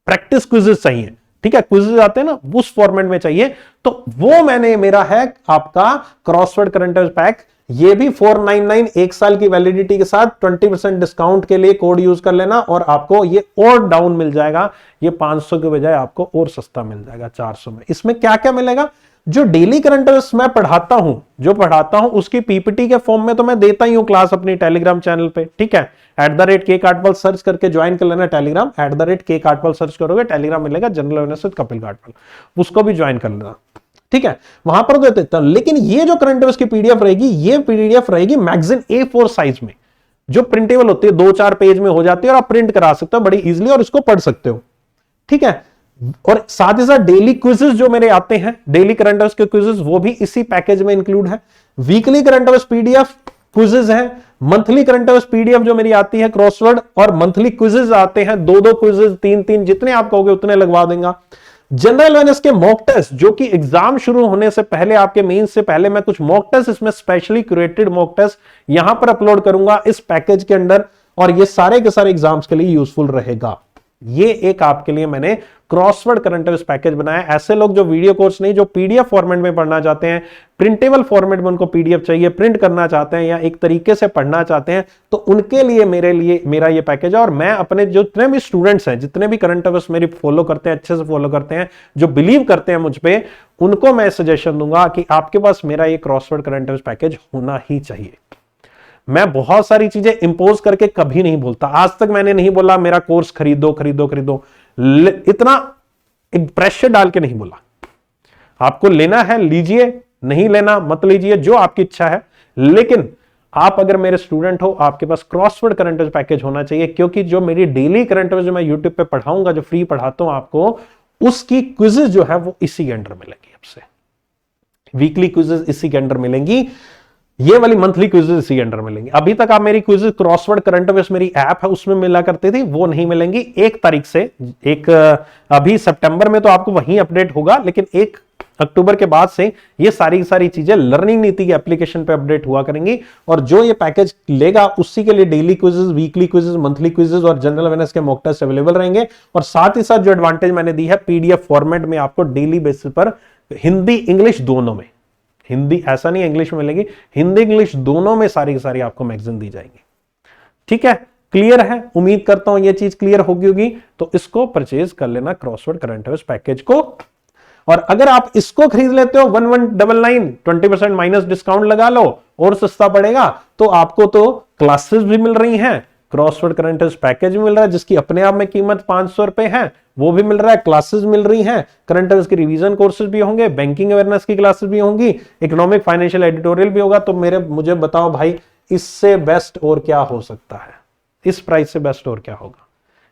प्रैक्टिस क्विजेस चाहिए। ठीक है, क्विजेस आते हैं ना, उस फॉर्मेट में चाहिए। तो वो मेरा है आपका क्रॉसवर्ड करंट अफेयर्स पैक। ये भी 499 1 साल की वैलिडिटी के साथ 20% डिस्काउंट के लिए कोड यूज कर लेना, और आपको ये और डाउन मिल जाएगा। ये 500 के बजाय आपको और सस्ता मिल जाएगा 400 में। इसमें क्या क्या मिलेगा? जो डेली करंट अफेयर्स मैं पढ़ाता हूं, उसकी पीपीटी के फॉर्म में तो मैं देता ही हूं क्लास अपनी टेलीग्राम चैनल पे। ठीक है, @K-Katpal सर्च करके ज्वाइन कर लेना टेलीग्राम। @K-Katpal सर्च करोगे, टेलीग्राम मिलेगा general awareness with Kapil Kathpal, उसको भी ज्वाइन कर लेना। ठीक है, वहां पर देते हैं। लेकिन ये जो करंट अफेयर्स की पीडीएफ रहेगी, ये पीडीएफ रहेगी मैगजीन A4 साइज में, जो प्रिंटेबल होती है, 2-4 पेज में हो जाती है, और आप प्रिंट करा सकते हो बड़ी इजीली, और इसको पढ़ सकते हो। ठीक है, और साथ ही साथ डेली क्विजेस जो मेरे आते हैं, डेली करंट अफेयर्स के क्विजेस, वो भी इसी पैकेज में इंक्लूड है। Weekly current affairs PDF quizzes है, मंथली करंट अफेयर्स पीडीएफ जो मेरी आती है क्रॉसवर्ड, और मंथली क्विजेस आते हैं, 2-2 क्विजेस, 3-3, जितने आप कहोगे उतने लगवा देंगे। जनरल अवेयरनेस के मॉक टेस्ट जो कि एग्जाम शुरू होने से पहले, आपके मेंस से पहले, मैं कुछ मॉक टेस्ट इसमें स्पेशली क्यूरेटेड मॉक टेस्ट यहां पर अपलोड करूंगा इस पैकेज के अंदर, और ये सारे के सारे एग्जाम्स के लिए यूजफुल रहेगा। ये एक आपके लिए मैंने क्रॉसवर्ड करंट अफेयर्स पैकेज बनाया। ऐसे लोग जो वीडियो कोर्स नहीं, जो पीडीएफ फॉर्मेट में पढ़ना चाहते हैं, प्रिंटेबल फॉर्मेट में उनको पीडीएफ चाहिए, प्रिंट करना चाहते हैं या एक तरीके से पढ़ना चाहते हैं, तो उनके लिए मेरा ये पैकेज है। और मैं अपने जितने भी स्टूडेंट्स हैं, जितने भी करंट अफेयर्स मेरी फॉलो करते हैं, अच्छे से फॉलो करते हैं, जो बिलीव करते हैं मुझ पे, उनको मैं सजेशन दूंगा कि आपके पास मेरा ये क्रॉसवर्ड करंट अफेयर्स पैकेज होना ही चाहिए। मैं बहुत सारी चीजें इंपोज करके कभी नहीं बोलता, आज तक मैंने नहीं बोला मेरा कोर्स खरीदो खरीदो खरीदो, इतना प्रेशर डाल के नहीं बोला। आपको लेना है लीजिए, नहीं लेना मत लीजिए, जो आपकी इच्छा है। लेकिन आप अगर मेरे स्टूडेंट हो, आपके पास क्रॉसवर्ड करंट अफेयर्स पैकेज होना चाहिए, क्योंकि जो मेरी डेली करंट अफेयर्स जो मैं यूट्यूब पे पढ़ाऊंगा, जो फ्री पढ़ाता हूं आपको, उसकी क्विजेस जो है वो इसी के अंडर मिलेंगी। आपसे वीकली क्विजेस इसी के अंडर मिलेंगी, ये वाली मंथली क्विजेस इसी के अंडर मिलेंगी। अभी तक आप मेरी क्विजेस क्रॉसवर्ड करंट अफेयर्स मेरी ऐप है उसमें मिला करती थी, वो नहीं मिलेंगी 1 तारीख से। अभी सितंबर में तो आपको वहीं अपडेट होगा, लेकिन 1 अक्टूबर के बाद से ये सारी चीजें लर्निंग नीति के एप्लीकेशन पे अपडेट हुआ करेंगी। और जो ये पैकेज लेगा उसी के लिए daily quizzes, weekly quizzes, monthly quizzes और जनरल अवेयरनेस के मॉक टेस्ट अवेलेबल रहेंगे। और साथ ही साथ जो एडवांटेज मैंने दी है, पीडीएफ फॉर्मेट में आपको डेली बेसिस पर हिंदी इंग्लिश दोनों में, हिंदी ऐसा नहीं इंग्लिश में मिलेगी, हिंदी इंग्लिश दोनों में सारी की सारी आपको मैगजीन दी जाएंगी। ठीक है, क्लियर है? उम्मीद करता हूं ये चीज क्लियर होगी। तो इसको परचेज कर लेना, क्रॉसवर्ड करंट अफेयर्स पैकेज को। और अगर आप इसको खरीद लेते हो 1199 20% माइनस डिस्काउंट लगा लो और सस्ता पड़ेगा, तो आपको तो क्लासेस भी मिल रही हैं, क्रॉसवर्ड करंट अफेयर्स पैकेज मिल रहा है जिसकी अपने आप में कीमत 500 रुपए है, वो भी मिल रहा है, क्लासेस मिल रही हैं, करंट अफेयर्स के रिवीजन कोर्सेज भी होंगे, बैंकिंग अवेयरनेस की क्लासेस भी होंगी, इकोनॉमिक फाइनेंशियल एडिटोरियल भी होगा। तो मुझे बताओ भाई, इससे बेस्ट और क्या हो सकता है? इस प्राइस से बेस्ट और क्या होगा?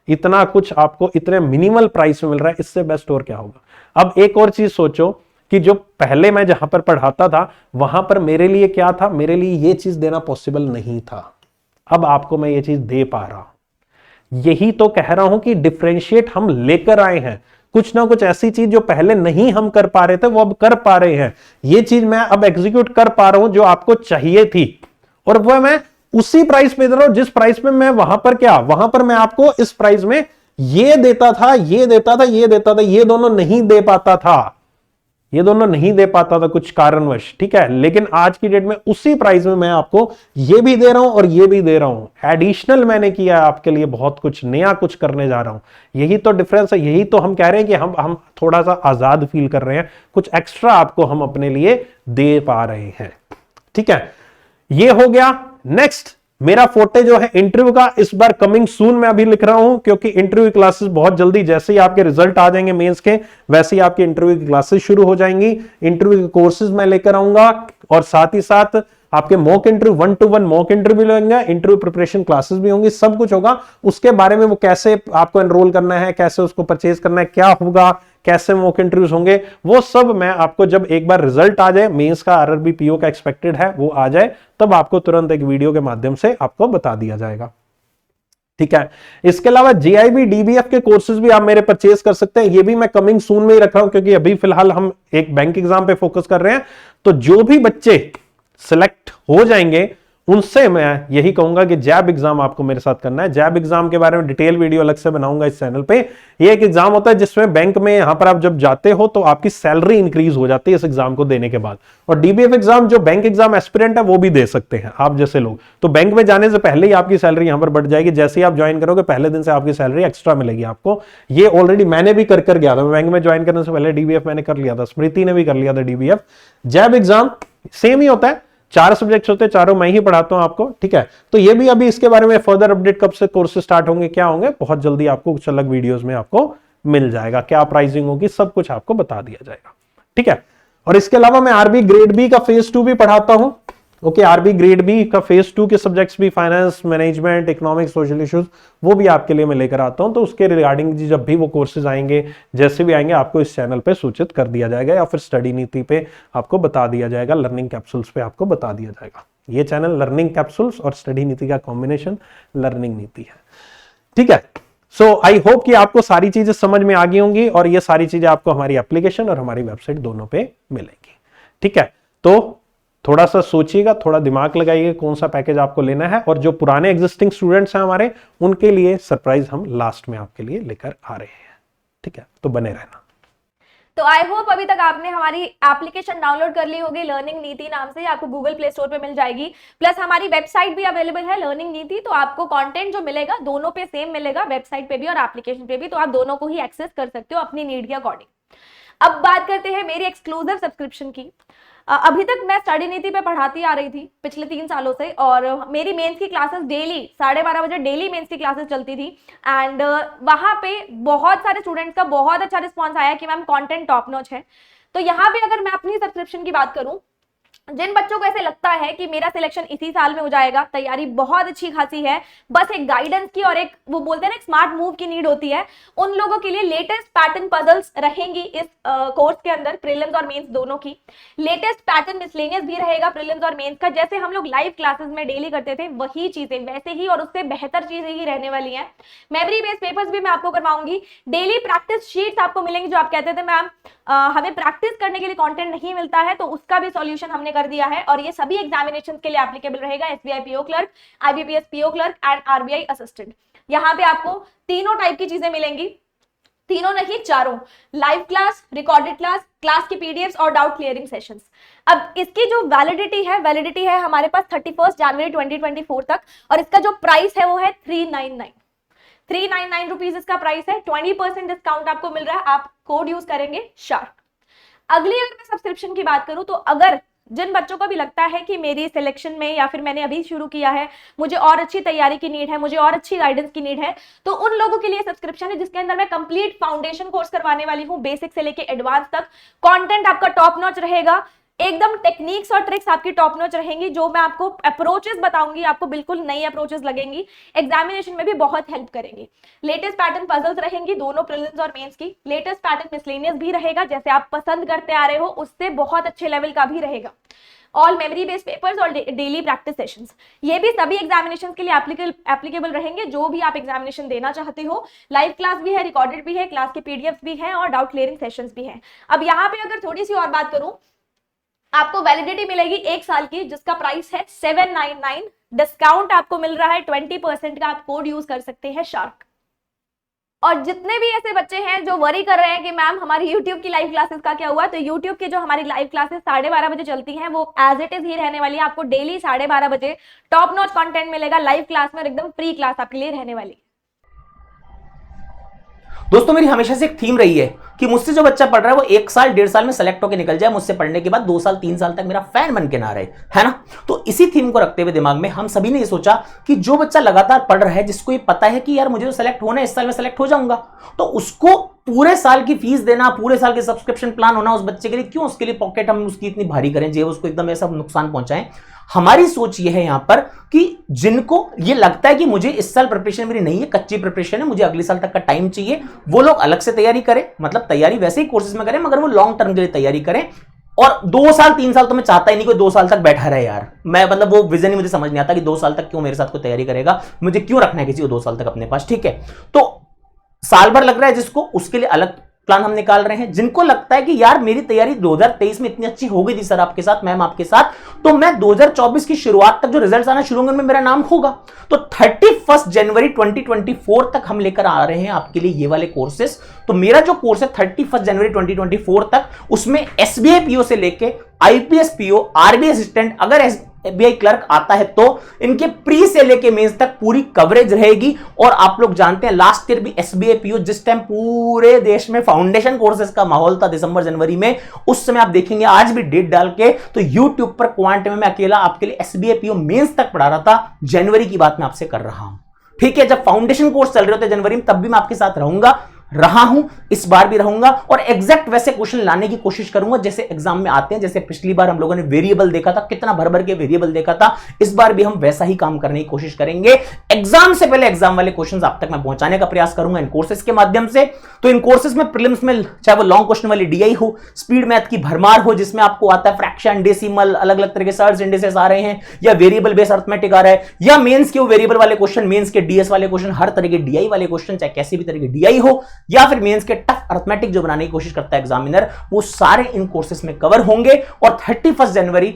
इतना कुछ आपको इतने मिनिमल प्राइस में मिल रहा है, इससे बेस्ट और क्या होगा? अब एक और चीज सोचो कि जो पहले मैं जहां पर पढ़ाता था वहां पर मेरे लिए क्या था, मेरे लिए ये चीज देना पॉसिबल नहीं था। अब आपको मैं ये चीज दे पा रहा हूं। यही तो कह रहा हूं कि डिफरेंशिएट हम लेकर आए हैं, कुछ ना कुछ ऐसी चीज जो पहले नहीं हम कर पा रहे थे वो अब कर पा रहे हैं। ये चीज मैं अब एग्जीक्यूट कर पा रहा हूं जो आपको चाहिए थी, और वह मैं उसी प्राइस पे दे रहा हूं जिस प्राइस में मैं वहां पर मैं आपको इस प्राइस में ये देता था, ये देता था, ये देता था, ये दोनों नहीं दे पाता था, ये दोनों नहीं दे पाता था कुछ कारणवश। ठीक है, लेकिन आज की डेट में उसी प्राइस में मैं आपको ये भी दे रहा हूं और ये भी दे रहा हूं। एडिशनल मैंने किया आपके लिए, बहुत कुछ नया कुछ करने जा रहा हूं। यही तो डिफरेंस है, यही तो हम कह रहे हैं कि हम थोड़ा सा आजाद फील कर रहे हैं, कुछ एक्स्ट्रा आपको हम अपने लिए दे पा रहे हैं। ठीक है, ये हो गया। नेक्स्ट मेरा फोटे जो है इंटरव्यू का, इस बार कमिंग सून मैं अभी लिख रहा हूं, क्योंकि इंटरव्यू क्लासेस बहुत जल्दी, जैसे ही आपके रिजल्ट आ जाएंगे मेंस के, वैसे ही आपकी इंटरव्यू की क्लासेस शुरू हो जाएंगी। इंटरव्यू के कोर्सेज मैं लेकर आऊंगा, और साथ ही साथ आपके mock interview 1-to-1 mock interview लेंगे, इंटरव्यू प्रिपरेशन क्लासेस भी होंगी, सब कुछ होगा। उसके बारे में वो कैसे आपको एनरोल करना है, कैसे उसको परचेज करना है, क्या होगा, कैसे मॉक इंटरव्यूज होंगे, वो सब मैं आपको जब एक बार रिजल्ट आ जाए, मेंस का आरआरबी पीओ का एक्सपेक्टेड है वो आ जाए, तब आपको तुरंत एक वीडियो के माध्यम से आपको बता दिया जाएगा। ठीक है, इसके अलावा जीआईबी डीबीएफ के कोर्सेज भी आप मेरे परचेज कर सकते हैं। ये भी मैं कमिंग सून में ही रख रहा हूं, क्योंकि अभी फिलहाल हम एक बैंक एग्जाम पे फोकस कर रहे हैं। तो जो भी बच्चे सिलेक्ट हो जाएंगे उनसे मैं यही कहूंगा कि जैब एग्जाम आपको मेरे साथ करना है। जैब एग्जाम के बारे में डिटेल वीडियो अलग से बनाऊंगा इस चैनल पे। ये एक एग्जाम होता है जिसमें बैंक में यहां पर आप जब जाते हो तो आपकी सैलरी इंक्रीज हो जाती है इस एग्जाम को देने के बाद। और डीबीएफ एग्जाम जो बैंक एग्जाम एस्पिरेंट है वो भी दे सकते हैं आप जैसे लोग। तो बैंक में जाने से पहले ही आपकी सैलरी यहां पर बढ़ जाएगी। जैसे ही आप ज्वाइन करोगे पहले दिन से आपकी सैलरी एक्स्ट्रा मिलेगी आपको। ये ऑलरेडी मैंने भी कर गया था, बैंक में ज्वाइन करने से पहले डीबीएफ मैंने कर लिया था, स्मृति ने भी कर लिया था डीबीएफ। जैब एग्जाम सेम ही होता है, 4 सब्जेक्ट्स होते हैं, चारों मैं ही पढ़ाता हूं आपको। ठीक है, तो ये भी अभी इसके बारे में फर्दर अपडेट कब से कोर्सेज स्टार्ट होंगे, क्या होंगे, बहुत जल्दी आपको कुछ अलग वीडियोस में आपको मिल जाएगा। क्या प्राइसिंग होगी सब कुछ आपको बता दिया जाएगा। ठीक है, और इसके अलावा मैं आरबी ग्रेड बी का फेज 2 भी पढ़ाता हूं। ओके, आरबी ग्रेड बी का फेज 2 के सब्जेक्ट्स भी, finance, management, economics, social issues, वो भी आपके लिए मैं लेकर आता हूं। तो उसके रिगार्डिंग जब भी वो कोर्सेज आएंगे, जैसे भी आएंगे, आपको इस चैनल पे सूचित कर दिया जाएगा, या फिर स्टडी नीति पे आपको बता दिया जाएगा, लर्निंग कैप्सूल्स पे आपको बता दिया जाएगा। ये चैनल लर्निंग कैप्सूल्स और स्टडी नीति का कॉम्बिनेशन लर्निंग नीति है। ठीक है, सो आई होप कि आपको सारी चीजें समझ में आ गई होंगी और ये सारी चीजें आपको हमारी एप्लीकेशन और हमारी वेबसाइट दोनों पे मिलेंगी। ठीक है, तो थोड़ा सा सोचिएगा, थोड़ा दिमाग लगाइए कौन सा पैकेज आपको लेना है, और जो पुराने एग्जिस्टिंग स्टूडेंट्स हैं हमारे, उनके लिए सरप्राइज हम लास्ट में आपके लिए लेकर आ रहे हैं। ठीक है, तो बने रहना। तो आई होप अभी तक आपने हमारी एप्लीकेशन डाउनलोड कर ली होगी लर्निंग नीति नाम से, आपको गूगल प्ले स्टोर पे मिल जाएगी। प्लस हमारी वेबसाइट भी अवेलेबल है लर्निंग नीति, तो आपको कंटेंट जो मिलेगा दोनों पे सेम मिलेगा, वेबसाइट पे भी और एप्लीकेशन पे भी, तो आप दोनों को ही एक्सेस कर सकते हो अपनी नीड के अकॉर्डिंग। अब बात करते हैं मेरी एक्सक्लूसिव सब्सक्रिप्शन की। अभी तक मैं स्टडी नीति पे पढ़ाती आ रही थी पिछले 3 सालों से, और मेरी मेंस की क्लासेस डेली 12:30 बजे डेली मेंस की क्लासेस चलती थी। एंड वहाँ पे बहुत सारे स्टूडेंट्स का बहुत अच्छा रिस्पॉन्स आया कि मैम कंटेंट टॉप नॉच है। तो यहाँ पे अगर मैं अपनी सब्सक्रिप्शन की बात करूँ, जिन बच्चों को ऐसे लगता है कि मेरा सिलेक्शन इसी साल में हो जाएगा, तैयारी बहुत अच्छी खासी है, बस एक गाइडेंस की और एक वो बोलते हैं ना एक स्मार्ट मूव की नीड होती है, उन लोगों के लिए लेटेस्ट पैटर्न पजल्स रहेंगी इस कोर्स के अंदर, प्रीलिम्स और मेंस दोनों की। लेटेस्ट पैटर्न मिसलेनियस भी रहेगा प्रीलिम्स और मेंस का, जैसे हम लोग लाइव क्लासेस में डेली करते थे वही चीजें वैसे ही और उससे बेहतर चीजें ही रहने वाली हैं। मेमोरी बेस्ड पेपर्स भी मैं आपको करवाऊंगी, डेली प्रैक्टिस शीट्स आपको मिलेंगी। जो आप कहते थे मैम हमें प्रैक्टिस करने के लिए कंटेंट नहीं मिलता है, तो उसका भी सॉल्यूशन हमने कर दिया है, और ये सभी एग्जामिनेशन के लिए एप्लीकेबल रहेगा। SBI PO clerk, IBPS PO clerk and RBI assistant. यहाँ पे आपको तीनों टाइप की चीजें मिलेंगी, तीनों नहीं चारों, live class, recorded class, class की पीडीएफ्स और डाउट क्लियरिंग सेशंस। अब इसकी जो वैलिडिटी है हमारे पास 31 जनवरी 2024 तक, और इसका जो प्राइस है वो है 399 रुपीज इसका प्राइस है। 20% डिस्काउंट आपको मिल रहा है, आप कोड यूज करेंगे शार्क। अगली अगर मैं सब्सक्रिप्शन की बात करूं, तो अगर जिन बच्चों को भी लगता है कि मेरी सिलेक्शन में या फिर मैंने अभी शुरू किया है, मुझे और अच्छी तैयारी की नीड है, मुझे और अच्छी गाइडेंस की नीड है, तो उन लोगों के लिए सब्सक्रिप्शन है जिसके अंदर मैं कंप्लीट फाउंडेशन कोर्स करवाने वाली हूँ, बेसिक से लेके एडवांस तक। कंटेंट आपका टॉप नॉच रहेगा, एकदम टेक्निक्स और ट्रिक्स आपकी टॉप नॉच रहेंगी। जो मैं आपको अप्रोचेस बताऊंगी, आपको बिल्कुल नई अप्रोचेस लगेंगी, एग्जामिनेशन में भी बहुत हेल्प करेंगी। लेटेस्ट पैटर्न पजल्स रहेंगी दोनों प्रीलिम्स और मेंस की। लेटेस्ट पैटर्न मिसलेनियस भी रहेगा, जैसे आप पसंद करते आ रहे हो उससे बहुत अच्छे लेवल का भी रहेगा। ऑल मेमोरी बेस्ड पेपर्स और डेली प्रैक्टिस सेशंस, ये भी सभी एग्जामिनेशन के लिए एप्लीकेबल रहेंगे, जो भी आप एग्जामिनेशन देना चाहते हो। लाइव क्लास भी है, रिकॉर्डेड भी है, क्लास के पीडीएफ भी है और डाउट क्लियरिंग सेशंस भी है। अब यहाँ पे अगर थोड़ी सी और बात करूं, आपको वैलिडिटी मिलेगी 1 साल की, जिसका प्राइस है 799। डिस्काउंट आपको मिल रहा है 20% का, आप कोड यूज कर सकते हैं शार्क। और जितने भी ऐसे बच्चे हैं जो वरी कर रहे हैं कि मैम हमारी YouTube की लाइव क्लासेस का क्या हुआ, तो YouTube की जो हमारी लाइव क्लासेस 12:30 बजे चलती हैं वो एज इट इज ही रहने वाली है। आपको डेली 12:30 बजे टॉप नॉच कंटेंट मिलेगा लाइव क्लास में, और एकदम फ्री क्लास आपके लिए रहने वाली। दोस्तों मेरी हमेशा से एक थीम रही है कि मुझसे जो बच्चा पढ़ रहा है वो 1 साल 1.5 साल में सेलेक्ट होकर निकल जाए, मुझसे पढ़ने के बाद 2 साल 3 साल तक मेरा फैन बन के ना रहे, है ना। तो इसी थीम को रखते हुए दिमाग में हम सभी ने ये सोचा कि जो बच्चा लगातार पढ़ रहा है, जिसको ये पता है कि यार मुझे तो सेलेक्ट होना है, इस साल में सेलेक्ट हो जाऊंगा, तो उसको पूरे साल की फीस देना, पूरे साल के सब्सक्रिप्शन प्लान होना उस बच्चे के लिए क्यों, उसके लिए पॉकेट हम उसकी इतनी भारी करें, जेब उसको एकदम ऐसा नुकसान पहुंचाएं। हमारी सोच ये है यहां पर कि जिनको ये लगता है कि मुझे इस साल प्रिपरेशन मेरी नहीं है, कच्ची प्रिपरेशन है, मुझे अगले साल तक का टाइम चाहिए, वो लोग अलग से तैयारी करें, मतलब तैयारी वैसे ही कोर्सेज में करें मगर वो लॉन्ग टर्म के लिए तैयारी करें। और 2 साल 3 साल तो मैं चाहता ही नहीं कोई 2 साल तक बैठा रहे यार, मैं मतलब वो विजन ही मुझे समझ नहीं आता कि 2 साल तक क्यों मेरे साथ कोई तैयारी करेगा, मुझे क्यों रखना है किसी को 2 साल तक अपने पास। ठीक है, तो साल भर लग रहा है जिसको, उसके लिए अलग प्लान हम निकाल रहे हैं। जिनको लगता है कि यार मेरी तैयारी 2023 में इतनी अच्छी हो गई थी सर आपके साथ, मैम आपके साथ, तो मैं 2024 की शुरुआत तक जो रिजल्ट्स आना शुरू होंगे उनमें मेरा नाम होगा, तो 31 जनवरी 2024 तक हम लेकर आ रहे हैं आपके लिए ये वाले कोर्सेस। तो मेरा जो कोर्स है 31 जनवरी 2024 तक, उसमें एसबीआई पीओ से लेके आईपीएस पीओ, आरबीआई असिस्टेंट, अगर एसबीआई क्लर्क आता है तो इनके प्री से लेके मेंस तक पूरी कवरेज रहेगी। और आप लोग जानते हैं लास्ट ईयर भी एसबीआई पीओ जिस टाइम पूरे देश में फाउंडेशन कोर्सेज का माहौल था दिसंबर जनवरी में, उस समय आप देखेंगे आज भी डेट डाल के तो यूट्यूब पर क्वांट में मैं अकेला आपके लिए एसबीआई पीओ मेंस तक पढ़ा रहा था। जनवरी की बात मैं आपसे कर रहा हूं, ठीक है। जब फाउंडेशन कोर्स चल रहे होते जनवरी में तब भी मैं आपके साथ रहूंगा, रहा हूं, इस बार भी रहूंगा और एग्जैक्ट वैसे क्वेश्चन लाने की कोशिश करूंगा जैसे एग्जाम में आते हैं। जैसे पिछली बार हम लोगों ने वेरिएबल देखा था, कितना भर भर के वेरिएबल देखा था, इस बार भी हम वैसा ही काम करने की कोशिश करेंगे। एग्जाम से पहले एग्जाम वाले क्वेश्चंस आप तक मैं पहुंचाने का प्रयास करूंगा इन कोर्सेज के माध्यम से। तो इन कोर्सेज में प्रीलिम्स में चाहे वो लॉन्ग क्वेश्चन वाली डीआई हो, स्पीड मैथ की भरमार हो जिसमें आपको आता है फ्रैक्शन, डेसिमल, अलग अलग तरह के सर्च इंडिसेस आ रहे हैं, या वेरिएबल बेस्ड अरिथमेटिक आ रहा है, या मेंस के वो वेरिएबल वाले क्वेश्चन, मेंस के डीएस वाले क्वेश्चन, हर तरह के डीआई वाले क्वेश्चन, चाहे कैसी भी तरह की डीआई हो, या फिर मेंस के टफ अरिथमेटिक जो बनाने की कोशिश करता है एग्जामिनर, वो सारे इन कोर्सेज में कवर होंगे। और 31 जनवरी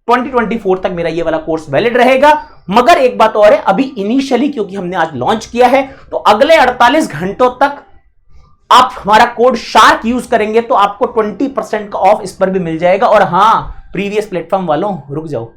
2024 तक मेरा ये वाला कोर्स वैलिड रहेगा। मगर एक बात और है, अभी इनिशियली क्योंकि हमने आज लॉन्च किया है, तो अगले 48 घंटों तक आप हमारा कोड शार्क यूज करेंगे तो आपको 20% का ऑफ इस पर भी मिल जाएगा। और हां, प्रीवियस प्लेटफॉर्म वालों रुक जाओ,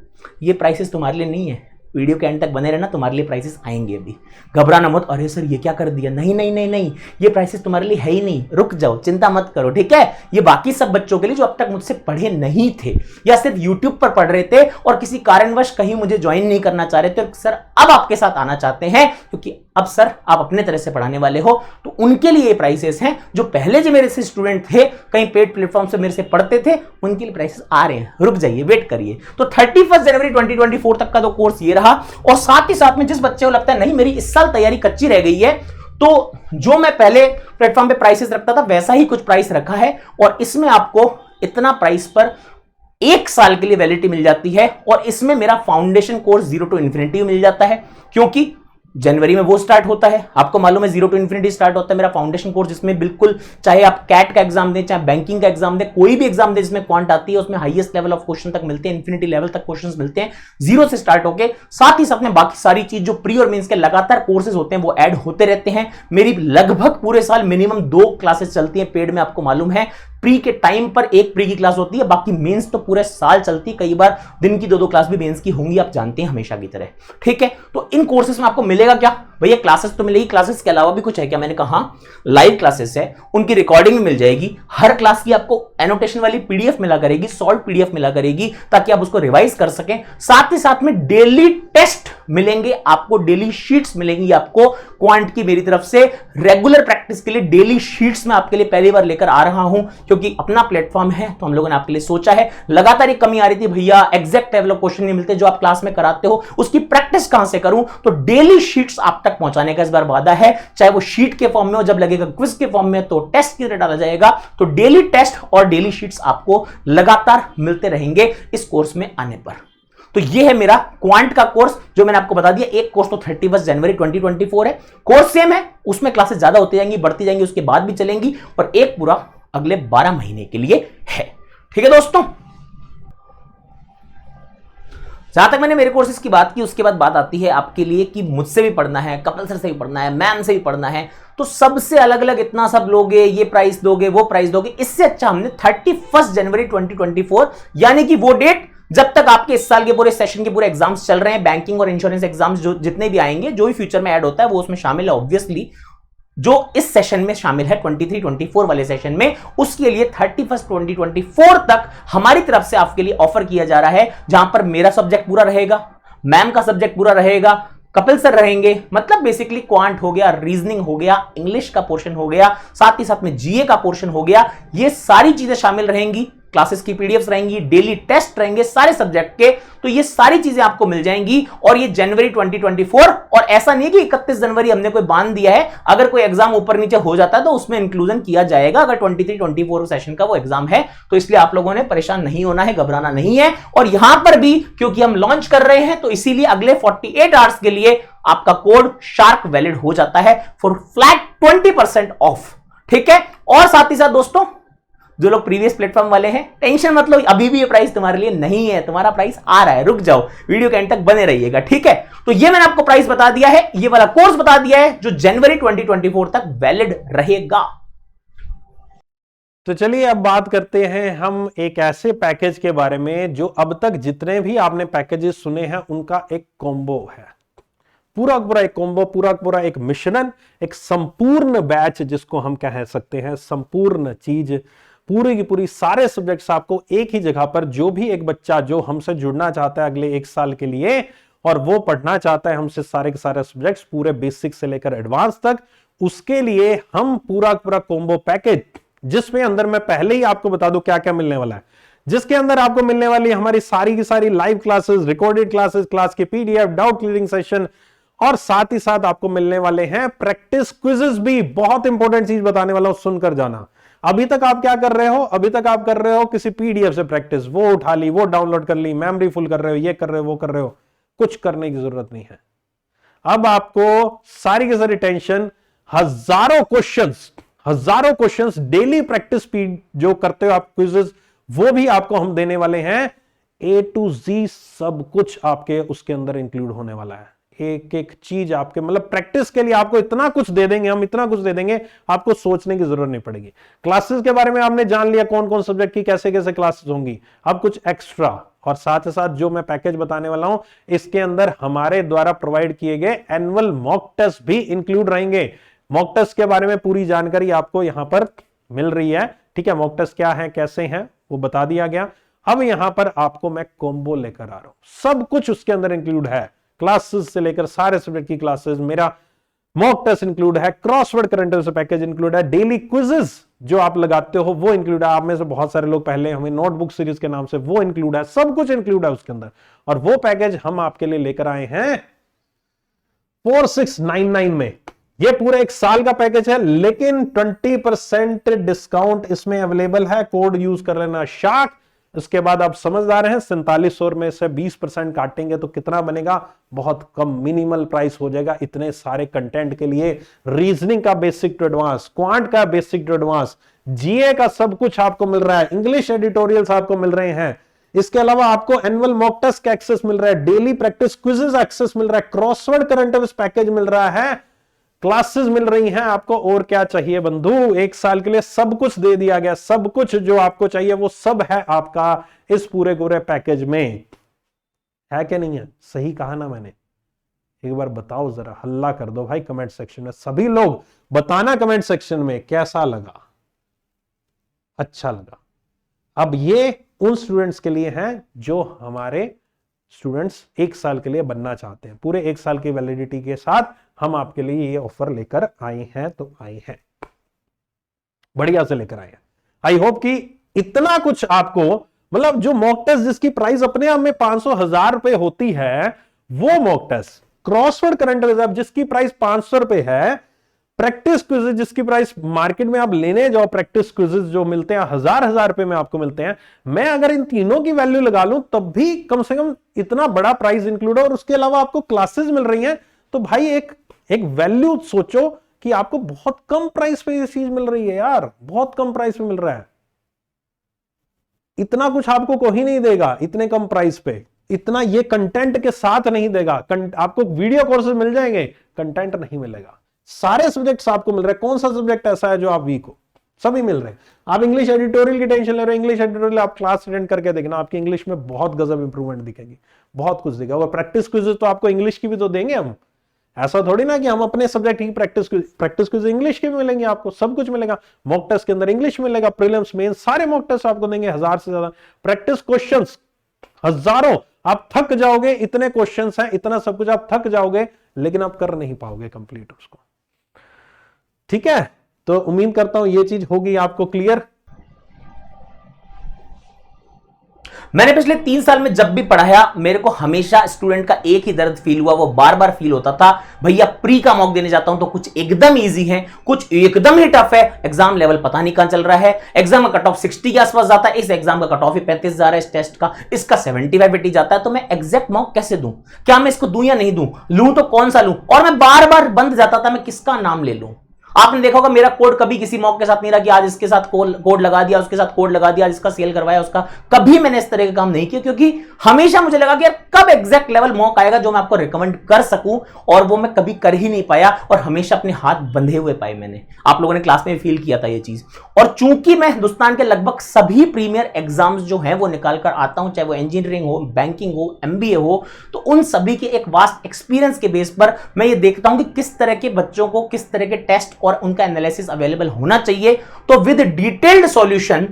ये प्राइसेस तुम्हारे लिए नहीं है, वीडियो के एंड तक बने रहना, तुम्हारे लिए प्राइसेस आएंगे। अभी घबराना मत, अरे सर ये क्या कर दिया, नहीं नहीं नहीं नहीं, ये प्राइसेस तुम्हारे लिए है ही नहीं, रुक जाओ, चिंता मत करो, ठीक है। ये बाकी सब बच्चों के लिए जो अब तक मुझसे पढ़े नहीं थे या सिर्फ यूट्यूब पर पढ़ रहे थे और किसी कारणवश कहीं मुझे ज्वाइन नहीं करना चाह रहे थे, सर अब आपके साथ आना चाहते हैं क्योंकि अब सर आप अपने तरह से पढ़ाने वाले हो, तो उनके लिए ये प्राइसेस हैं। जो पहले जो मेरे से स्टूडेंट थे, कहीं पेड प्लेटफॉर्म से मेरे से पढ़ते थे, उनके लिए प्राइसेस आ रहे हैं, रुक जाइए, वेट करिए। तो 31 जनवरी 2024 तक का तो कोर्स ये रहा। और साथ ही साथ में जिस बच्चे को लगता है नहीं मेरी इस साल तैयारी कच्ची रह गई है, तो जो मैं पहले प्लेटफॉर्म पे प्राइसेस रखता था वैसा ही कुछ प्राइस रखा है, और इसमें आपको इतना प्राइस पर 1 साल के लिए वैलिडिटी मिल जाती है। और इसमें मेरा फाउंडेशन कोर्स 0 to Infinity मिल जाता है, क्योंकि जनवरी में वो स्टार्ट होता है, आपको मालूम है 0 to Infinity स्टार्ट होता है मेरा फाउंडेशन कोर्स, जिसमें बिल्कुल चाहे आप कैट का एग्जाम दें, चाहे बैंकिंग का एग्जाम दें, कोई भी एग्जाम दें जिसमें क्वांट आती है, उसमें हाईएस्ट लेवल ऑफ क्वेश्चन तक मिलते हैं, इन्फिनिटी लेवल तक क्वेश्चंस मिलते हैं 0 से स्टार्ट होके। साथ ही साथ में बाकी सारी चीज जो प्री और मेंस के लगातार कोर्सेज होते हैं वो ऐड होते रहते हैं। मेरी लगभग पूरे साल मिनिमम 2 क्लासेस चलती है पेड में, आपको मालूम है। प्री के टाइम पर एक प्री की क्लास होती है, बाकी मेंस तो पूरे साल चलती है, कई बार दिन की 2-2 क्लास भी मेंस की होंगी, आप जानते हैं हमेशा की तरह, ठीक है। तो इन कोर्सेज में आपको मिलेगा क्या भैया, क्लासेस तो मिलेगी, क्लासेस के अलावा भी कुछ है क्या, मैंने कहा लाइव क्लासेस है, उनकी रिकॉर्डिंग मिल जाएगी, हर क्लास की आपको एनोटेशन वाली पीडीएफ मिला करेगी, सॉल्व पीडीएफ मिला करेगी, ताकि आप उसको रिवाइज कर सकें। साथ ही साथ में डेली टेस्ट मिलेंगे आपको, डेली शीट्स मिलेंगी आपको क्वांट की मेरी तरफ से। रेगुलर प्रैक्टिस के लिए डेली शीट्स में आपके लिए पहली बार लेकर आ रहा हूं, क्योंकि अपना प्लेटफॉर्म है तो हम लोगों ने आपके लिए सोचा है। लगातार एक कमी आ रही थी भैया, एग्जैक्ट लेवल ऑफ क्वेश्चन नहीं मिलते जो आप क्लास में कराते हो, उसकी प्रैक्टिस कहां से करूं, तो डेली शीट्स आप तक पहुंचाने का इस बार वादा है। चाहे वो शीट के फॉर्म में हो, जब लगेगा क्विज के फॉर्म में तो टेस्ट की तरह डाला जाएगा। तो डेली टेस्ट और डेली शीट्स आपको लगातार मिलते रहेंगे इस कोर्स में आने पर। तो ये है मेरा क्वांट का कोर्स जो मैंने आपको बता दिया। एक कोर्स तो 31 जनवरी 2024 है, कोर्स सेम है, उसमें क्लासेस ज्यादा होती जाएंगी, बढ़ती जाएंगी, उसके बाद भी चलेंगी, और एक पूरा अगले 12 महीने के लिए है, ठीक है दोस्तों। जहां तक मैंने मेरे कोर्सेज की बात की, उसके बाद बात आती है आपके लिए कि मुझसे भी पढ़ना है, कपिल सर से भी पढ़ना है, मैम से भी पढ़ना है, तो सबसे अलग अलग इतना सब लोगे, ये प्राइस दोगे, वो प्राइस दोगे, इससे अच्छा हमने 31 जनवरी 2024 यानी कि वो डेट जब तक आपके इस साल के पूरे सेशन के पूरे एग्जाम्स चल रहे हैं, बैंकिंग और इंश्योरेंस एग्जाम्स जो जितने भी आएंगे, जो भी फ्यूचर में ऐड होता है वो उसमें शामिल है ऑब्वियसली, जो इस सेशन में शामिल है 23-24 वाले सेशन में, उसके लिए 31 2024 तक हमारी तरफ से आपके लिए ऑफर किया जा रहा है, जहां पर मेरा सब्जेक्ट पूरा रहेगा, मैम का सब्जेक्ट पूरा रहेगा, कपिल सर रहेंगे, मतलब बेसिकली क्वांट हो गया, रीजनिंग हो गया, इंग्लिश का पोर्शन हो गया, साथ ही साथ में जीए का पोर्शन हो गया, ये सारी चीजें शामिल रहेंगी। क्लासेस की पीडीएफ्स रहेंगी, डेली टेस्ट रहेंगे सारे सब्जेक्ट के, तो ये सारी चीजें आपको मिल जाएंगी। और ये जनवरी 2024, और ऐसा नहीं कि 31 जनवरी हमने कोई बांध दिया है, अगर कोई एग्जाम ऊपर नीचे हो जाता है तो उसमें इंक्लूजन किया जाएगा, अगर 23-24 सेशन का वो एग्जाम है तो। इसलिए आप लोगों ने परेशान नहीं होना है, घबराना नहीं है। और यहां पर भी क्योंकि हम लॉन्च कर रहे हैं तो इसीलिए अगले 48 आवर्स के लिए आपका कोड शार्क वैलिड हो जाता है फॉर फ्लैट 20% ऑफ, ठीक है। और साथ ही साथ दोस्तों, जो लोग प्रीवियस प्लेटफॉर्म वाले हैं, टेंशन मत लो, अभी भी ये प्राइस तुम्हारे लिए नहीं है, तुम्हारा प्राइस आ रहा है, रुक जाओ, वीडियो के एंड तक बने रहिएगा, ठीक है। तो ये मैंने आपको प्राइस बता दिया है, ये वाला कोर्स बता दिया है जो जनवरी 2024 तक वैलिड रहेगा। तो चलिए अब बात करते हैं हम एक ऐसे पैकेज के बारे में जो अब तक जितने भी आपने पैकेजेस सुने हैं उनका एक कॉम्बो है, पूरा पूरा एक कॉम्बो, पूरा पूरा एक मिश्रण, एक संपूर्ण बैच जिसको हम कह सकते हैं, संपूर्ण चीज, पूरी की पूरी सारे सब्जेक्ट्स आपको एक ही जगह पर, जो भी एक बच्चा जो हमसे जुड़ना चाहता है अगले 1 साल के लिए, और वो पढ़ना चाहता है हमसे सारे के सारे सब्जेक्ट्स पूरे बेसिक से लेकर एडवांस तक, उसके लिए हम पूरा पूरा कॉम्बो पैकेज, जिसमें अंदर मैं पहले ही आपको बता दूं क्या क्या मिलने वाला है, जिसके अंदर आपको मिलने वाली हमारी सारी की सारी live classes, recorded classes, class की पीडीएफ, डाउट क्लियरिंग सेशन, और साथ ही साथ आपको मिलने वाले हैं प्रैक्टिस क्विजेस भी। बहुत इंपॉर्टेंट चीज बताने वाला हूं, सुनकर जाना। अभी तक आप क्या कर रहे हो, अभी तक आप कर रहे हो किसी पीडीएफ से प्रैक्टिस, वो उठा ली, वो डाउनलोड कर ली, मेमोरी फुल कर रहे हो, ये कर रहे हो, वो कर रहे हो, कुछ करने की जरूरत नहीं है। अब आपको सारी की सारी टेंशन, हजारों क्वेश्चंस डेली प्रैक्टिस स्पीड जो करते हो आप क्विजेस, वो भी आपको हम देने वाले हैं। A to Z सब कुछ आपके उसके अंदर इंक्लूड होने वाला है। एक एक चीज आपके मतलब प्रैक्टिस के लिए आपको इतना कुछ दे देंगे, हम इतना कुछ दे देंगे, आपको सोचने की जरूरत नहीं पड़ेगी। क्लासेस के बारे में आपने जान लिया, कौन कौन सब्जेक्ट की कैसे कैसे क्लासेस होंगी। अब कुछ एक्स्ट्रा और साथ ही साथ जो मैं पैकेज बताने वाला हूं, इसके अंदर हमारे द्वारा प्रोवाइड किए गए एनुअल मॉक टेस्ट भी इंक्लूड रहेंगे। मॉक टेस्ट के बारे में पूरी जानकारी आपको यहां पर मिल रही है, ठीक है। मॉक टेस्ट क्या है, कैसे हैं, वो बता दिया गया। अब यहां पर आपको मैं कॉम्बो लेकर आ रहा हूं, सब कुछ उसके अंदर इंक्लूड है, क्लासेस से लेकर सारे सब्जेक्ट की क्लासेस, मेरा मॉक टेस्ट इंक्लूड है, crossword current affairs package include है, डेली क्विजेस जो आप लगाते हो वो इंक्लूड है। आप में से बहुत सारे लोग पहले हमें नोटबुक सीरीज के नाम से, वो इंक्लूड है, सब कुछ इंक्लूड है उसके अंदर। और वो पैकेज हम आपके लिए लेकर आए हैं 4699 में। ये पूरे एक साल का पैकेज है, लेकिन 20% डिस्काउंट इसमें अवेलेबल है। कोड यूज कर लेना शार्क। उसके बाद आप समझदार हैं, 4700 में से 20% काटेंगे तो कितना बनेगा, बहुत कम, मिनिमल प्राइस हो जाएगा इतने सारे कंटेंट के लिए। रीजनिंग का बेसिक टू एडवांस, क्वांट का बेसिक टू एडवांस, जीए का सब कुछ आपको मिल रहा है, इंग्लिश एडिटोरियल्स आपको मिल रहे हैं। इसके अलावा आपको एनुअल मॉक टेस्ट का एक्सेस मिल रहा है, डेली प्रैक्टिस क्विजेस एक्सेस मिल रहा है, क्रॉसवर्ड करंट अफेयर्स पैकेज मिल रहा है, क्लासेस मिल रही हैं आपको। और क्या चाहिए बंधु, एक साल के लिए सब कुछ दे दिया गया। सब कुछ जो आपको चाहिए वो सब है आपका इस पूरे पूरे पैकेज में, है कि नहीं है? सही कहा ना मैंने? एक बार बताओ जरा, हल्ला कर दो भाई कमेंट सेक्शन में, सभी लोग बताना कमेंट सेक्शन में कैसा लगा, अच्छा लगा। अब ये उन स्टूडेंट्स के लिए हैं जो हमारे स्टूडेंट्स एक साल के लिए बनना चाहते हैं। पूरे एक साल की वैलिडिटी के साथ हम आपके लिए ये ऑफर लेकर आए हैं, तो आए हैं बढ़िया से लेकर आए हैं। आई होप कि इतना कुछ आपको, मतलब जो मॉक टेस्ट जिसकी प्राइस अपने आप में 500,000 रुपए होती है, वो mock test, crossword current affairs जिसकी प्राइस 500 रुपए है, प्रैक्टिस क्विजेज जिसकी प्राइस मार्केट में आप लेने जाओ, प्रैक्टिस क्विजेज जो मिलते हैं 1000 रुपए में आपको मिलते हैं। मैं अगर इन तीनों की वैल्यू लगा लूं तब भी कम से कम इतना बड़ा प्राइस इंक्लूड है, और उसके अलावा आपको क्लासेस मिल रही हैं। तो भाई एक वैल्यू सोचो कि आपको बहुत कम प्राइस पे ये चीज मिल रही है यार, बहुत कम प्राइस पे मिल रहा है। इतना कुछ आपको कोई नहीं देगा इतने कम प्राइस पे, इतना ये कंटेंट के साथ नहीं देगा। आपको वीडियो कोर्सेज मिल जाएंगे, कंटेंट नहीं मिलेगा। सारे सब्जेक्ट्स आपको मिल रहे हैं। कौन सा सब्जेक्ट ऐसा है जो आप वीक हो, सभी मिल रहे हैं। आप इंग्लिश एडिटोरियल की टेंशन ले रहे हो, इंग्लिश एडिटोरियल आप क्लास अटेंड करके देखना, आपकी इंग्लिश में बहुत गजब इंप्रूवमेंट दिखेगी, बहुत कुछ दिखेगा। और प्रैक्टिस क्विज़ तो आपको इंग्लिश की भी तो देंगे हम, ऐसा थोड़ी ना कि हम अपने सब्जेक्ट की प्रैक्टिस क्विज़ इंग्लिश की भी मिलेंगे, आपको सब कुछ मिलेगा। मॉक टेस्ट के अंदर इंग्लिश मिलेगा, प्रीलिम्स मेंस सारे मॉक टेस्ट आपको देंगे, 1000 से ज्यादा प्रैक्टिस क्वेश्चंस, हजारों। आप थक जाओगे, इतने क्वेश्चंस हैं, इतना सब कुछ, आप थक जाओगे, लेकिन आप कर नहीं पाओगे कंप्लीट उसको। ठीक है, तो उम्मीद करता हूं ये चीज होगी आपको क्लियर। मैंने पिछले 3 साल में जब भी पढ़ाया, मेरे को हमेशा स्टूडेंट का एक ही दर्द फील हुआ, वो बार बार फील होता था, भैया प्री का मॉक देने जाता हूं तो कुछ एकदम इजी है, कुछ एकदम ही टफ है, एग्जाम लेवल पता नहीं कहां चल रहा है, एग्जाम का कट ऑफ 60 के आसपास जाता है, इस एग्जाम का कट ऑफ ही 35 जा रहा है, इस टेस्ट का, इसका 75 80 जाता है, तो मैं एग्जैक्ट मॉक कैसे दूं? क्या मैं इसको दूं या नहीं दूं? लूं तो कौन सा लूं? और मैं बार बार बंद जाता था, मैं किसका नाम ले लूं? आपने देखा होगा मेरा कोड कभी किसी मॉक के साथ नहीं रहा कि आज इसके साथ कोड लगा दिया, उसके साथ कोड लगा दिया, आज इसका सेल करवाया उसका, कभी मैंने इस तरह का काम नहीं किया, क्योंकि हमेशा मुझे लगा कि यार कब एग्जैक्ट लेवल मॉक आएगा जो मैं आपको रिकमेंड कर सकूं, और वो मैं कभी कर ही नहीं पाया, और हमेशा अपने हाथ बंधे हुए पाए मैंने। आप लोगों ने क्लास में फील किया था ये चीज। और चूंकि मैं हिंदुस्तान के लगभग सभी प्रीमियर एग्जाम्स जो हैं वो निकाल कर आता हूं, चाहे वो इंजीनियरिंग हो, बैंकिंग हो, MBA हो, तो उन सभी के एक वास्ट एक्सपीरियंस के बेस पर मैं ये देखता हूं कि किस तरह के बच्चों को किस तरह के टेस्ट और उनका एनालिसिस अवेलेबल होना चाहिए। तो with detailed solution,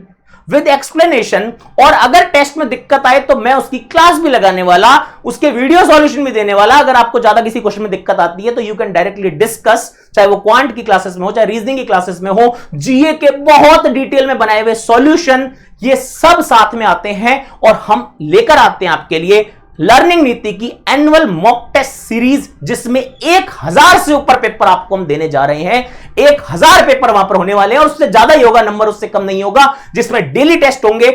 with explanation. और अगर टेस्ट में दिक्कत आए तो मैं उसकी क्लास भी लगाने वाला, उसके वीडियो सॉल्यूशन भी देने वाला। अगर आपको ज्यादा किसी क्वेश्चन में दिक्कत आती है तो यू कैन डायरेक्टली डिस्कस, चाहे वो क्वांट की क्लासेस में हो, चाहे रीजनिंग की क्लासेस में हो। जीए के बहुत डिटेल में बनाए हुए सॉल्यूशन ये सब साथ में आते हैं और हम लेकर आते हैं आपके लिए लर्निंग नीति की एनुअल मॉक टेस्ट सीरीज, जिसमें 1000 से ऊपर पेपर आपको हम देने जा रहे हैं। 1000 पेपर वहां पर होने वाले हैं और उससे ज्यादा ही होगा, नंबर उससे कम नहीं होगा, जिसमें डेली टेस्ट होंगे।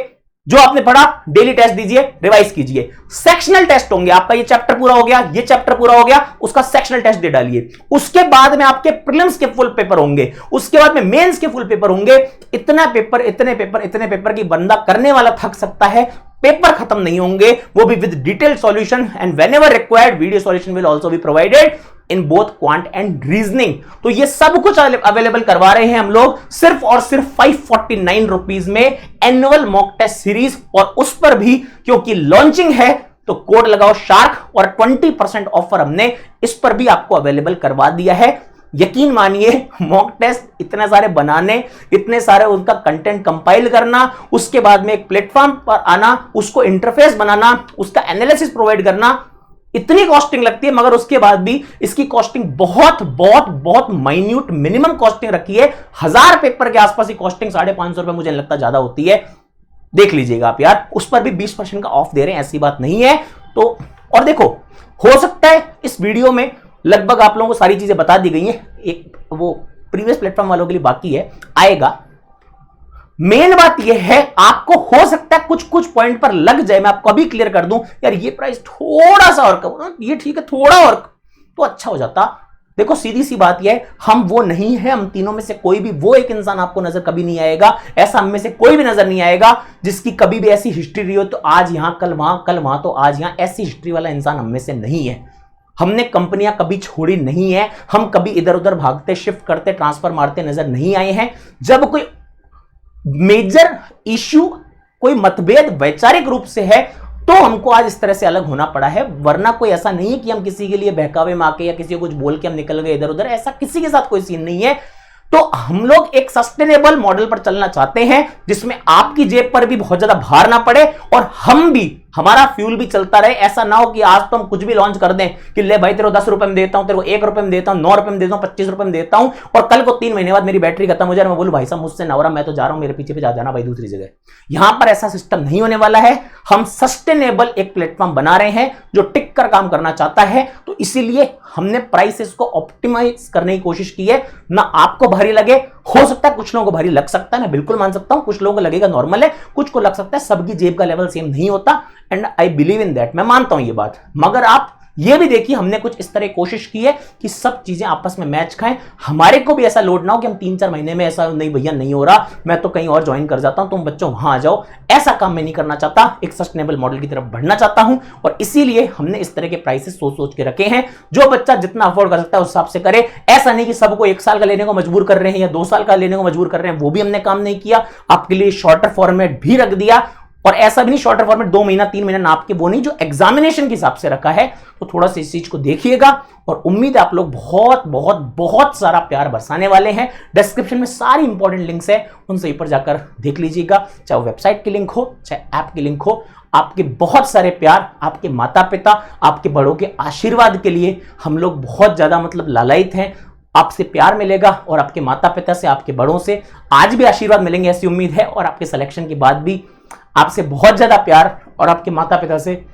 जो आपने पढ़ा डेली टेस्ट दीजिए, रिवाइज कीजिए। सेक्शनल टेस्ट होंगे, आपका ये चैप्टर पूरा हो गया, ये चैप्टर पूरा हो गया, उसका सेक्शनल टेस्ट दे डालिए। उसके बाद में आपके प्रीलिम्स के फुल पेपर होंगे, उसके बाद में मेंस के फुल पेपर होंगे। इतना पेपर, इतने पेपर, इतने पेपर की बंदा करने वाला थक सकता है। पेपर खत्म नहीं होंगे, वो भी with detailed solution, and whenever required video solution will also be provided in both quant and reasoning. तो ये सब कुछ अवेलेबल करवा रहे हैं हम लोग सिर्फ और सिर्फ 549 रुपीज में एनुअल मॉक टेस्ट सीरीज। और उस पर भी क्योंकि लॉन्चिंग है तो कोड लगाओ शार्क और 20% ऑफर हमने इस पर भी आपको अवेलेबल करवा दिया है। यकीन मानिए, मॉक टेस्ट इतने सारे बनाने, इतने सारे उनका कंटेंट कंपाइल करना, उसके बाद में एक प्लेटफॉर्म पर आना, उसको इंटरफेस बनाना, उसका एनालिसिस प्रोवाइड करना, इतनी कॉस्टिंग लगती है। मगर उसके बाद भी इसकी कॉस्टिंग बहुत बहुत बहुत माइन्यूट मिनिमम कॉस्टिंग रखी है। 1000 पेपर के आसपास की कॉस्टिंग 550 रुपए मुझे लगता ज्यादा होती है। देख लीजिएगा आप यार, उस पर भी 20% का ऑफ दे रहे हैं, ऐसी बात नहीं है। तो और देखो, हो सकता है इस वीडियो में लगभग आप लोगों को सारी चीजें बता दी गई हैं, एक वो प्रीवियस प्लेटफॉर्म वालों के लिए बाकी है, आएगा। मेन बात यह है, आपको हो सकता है कुछ कुछ पॉइंट पर लग जाए। मैं आपको अभी क्लियर कर दूं, यार ये प्राइस थोड़ा सा और कम, ये ठीक है, थोड़ा और तो अच्छा हो जाता। देखो सीधी सी बात यह है, हम वो नहीं है, हम तीनों में से कोई भी वो एक इंसान आपको नजर कभी नहीं आएगा। ऐसा हम में से कोई भी नजर नहीं आएगा जिसकी कभी भी ऐसी हिस्ट्री रही हो तो आज यहां कल वहां तो आज यहां, ऐसी हिस्ट्री वाला इंसान हम में से नहीं है। हमने कंपनियां कभी छोड़ी नहीं है, हम कभी इधर उधर भागते, शिफ्ट करते, ट्रांसफर मारते नजर नहीं आए हैं। जब कोई मेजर इश्यू, कोई मतभेद वैचारिक रूप से है तो हमको आज इस तरह से अलग होना पड़ा है, वरना कोई ऐसा नहीं है कि हम किसी के लिए बहकावे में आके या किसी को कुछ बोल के हम निकल गए इधर उधर। ऐसा किसी के साथ कोई सीन नहीं है। तो हम लोग एक सस्टेनेबल मॉडल पर चलना चाहते हैं जिसमें आपकी जेब पर भी बहुत ज्यादा भार ना पड़े और हम भी, हमारा फ्यूल भी चलता रहे। ऐसा ना हो कि आज तो हम कुछ भी लॉन्च कर दें कि ले भाई तेरे को 10 रुपए में देता हूं, तेरे को 1 रुपए में देता हूं, 9 रुपए में देता हूं, 25 रुपए में देता हूं, और कल को 3 महीने बाद मेरी बैटरी खत्म हो जाए, मैं बोलूं भाई साहब मुझसे ना हो रहा, मैं तो जा रहा हूं, मेरे पीछे जा जाना भाई दूसरी जगह। यहां पर ऐसा सिस्टम नहीं होने वाला है। हम सस्टेनेबल एक प्लेटफॉर्म बना रहे हैं जो टिक कर काम करना चाहता है। तो इसीलिए हमने प्राइसेस को ऑप्टिमाइज करने की कोशिश की है, ना आपको भारी लगे। हो सकता है कुछ लोगों को भारी लग सकता है, मैं बिल्कुल मान सकता हूं, कुछ लोगों को लगेगा नॉर्मल है, कुछ को लग सकता है। सबकी जेब का लेवल सेम नहीं होता, and I believe in that, मैं मानता हूं ये बात। मगर आप ये भी देखिए, हमने कुछ इस तरह कोशिश की है कि सब चीजें आपस में मैच खाएं। हमारे को भी ऐसा लोड ना हो कि हम 3-4 महीने में ऐसा नहीं भैया नहीं हो रहा, मैं तो कहीं और ज्वाइन कर जाता हूं, तुम बच्चों वहां आ जाओ। ऐसा काम मैं नहीं करना चाहता, एक सस्टेनेबल मॉडल की तरफ बढ़ना चाहता हूं। और इसीलिए हमने इस तरह के प्राइसेस सोच सोच के रखे हैं। जो बच्चा जितना अफोर्ड कर सकता है उस हिसाब से करे। ऐसा नहीं कि सबको 1 साल का लेने को मजबूर कर रहे हैं या 2 साल का लेने को मजबूर कर रहे हैं, वो भी हमने काम नहीं किया। आपके लिए शॉर्टर फॉर्मेट भी रख दिया, और ऐसा भी नहीं शॉर्टर फॉर्मेट 2 महीना 3 महीना नाप के, वो नहीं, जो एग्जामिनेशन के हिसाब से रखा है। तो थोड़ा सा इस चीज को देखिएगा और उम्मीद है आप लोग बहुत बहुत बहुत सारा प्यार बरसाने वाले हैं। डिस्क्रिप्शन में सारी इंपॉर्टेंट लिंक्स है, उन सभी पर जाकर देख लीजिएगा। चाहे वेबसाइट की लिंक हो, चाहे ऐप की लिंक हो। आपके बहुत सारे प्यार, आपके माता पिता, आपके बड़ों के आशीर्वाद के लिए हम लोग बहुत ज्यादा लालायित हैं। आपसे प्यार मिलेगा और आपके माता पिता से, आपके बड़ों से आज भी आशीर्वाद मिलेंगे, ऐसी उम्मीद है। और आपके सिलेक्शन के बाद भी आपसे बहुत ज्यादा प्यार और आपके माता पिता से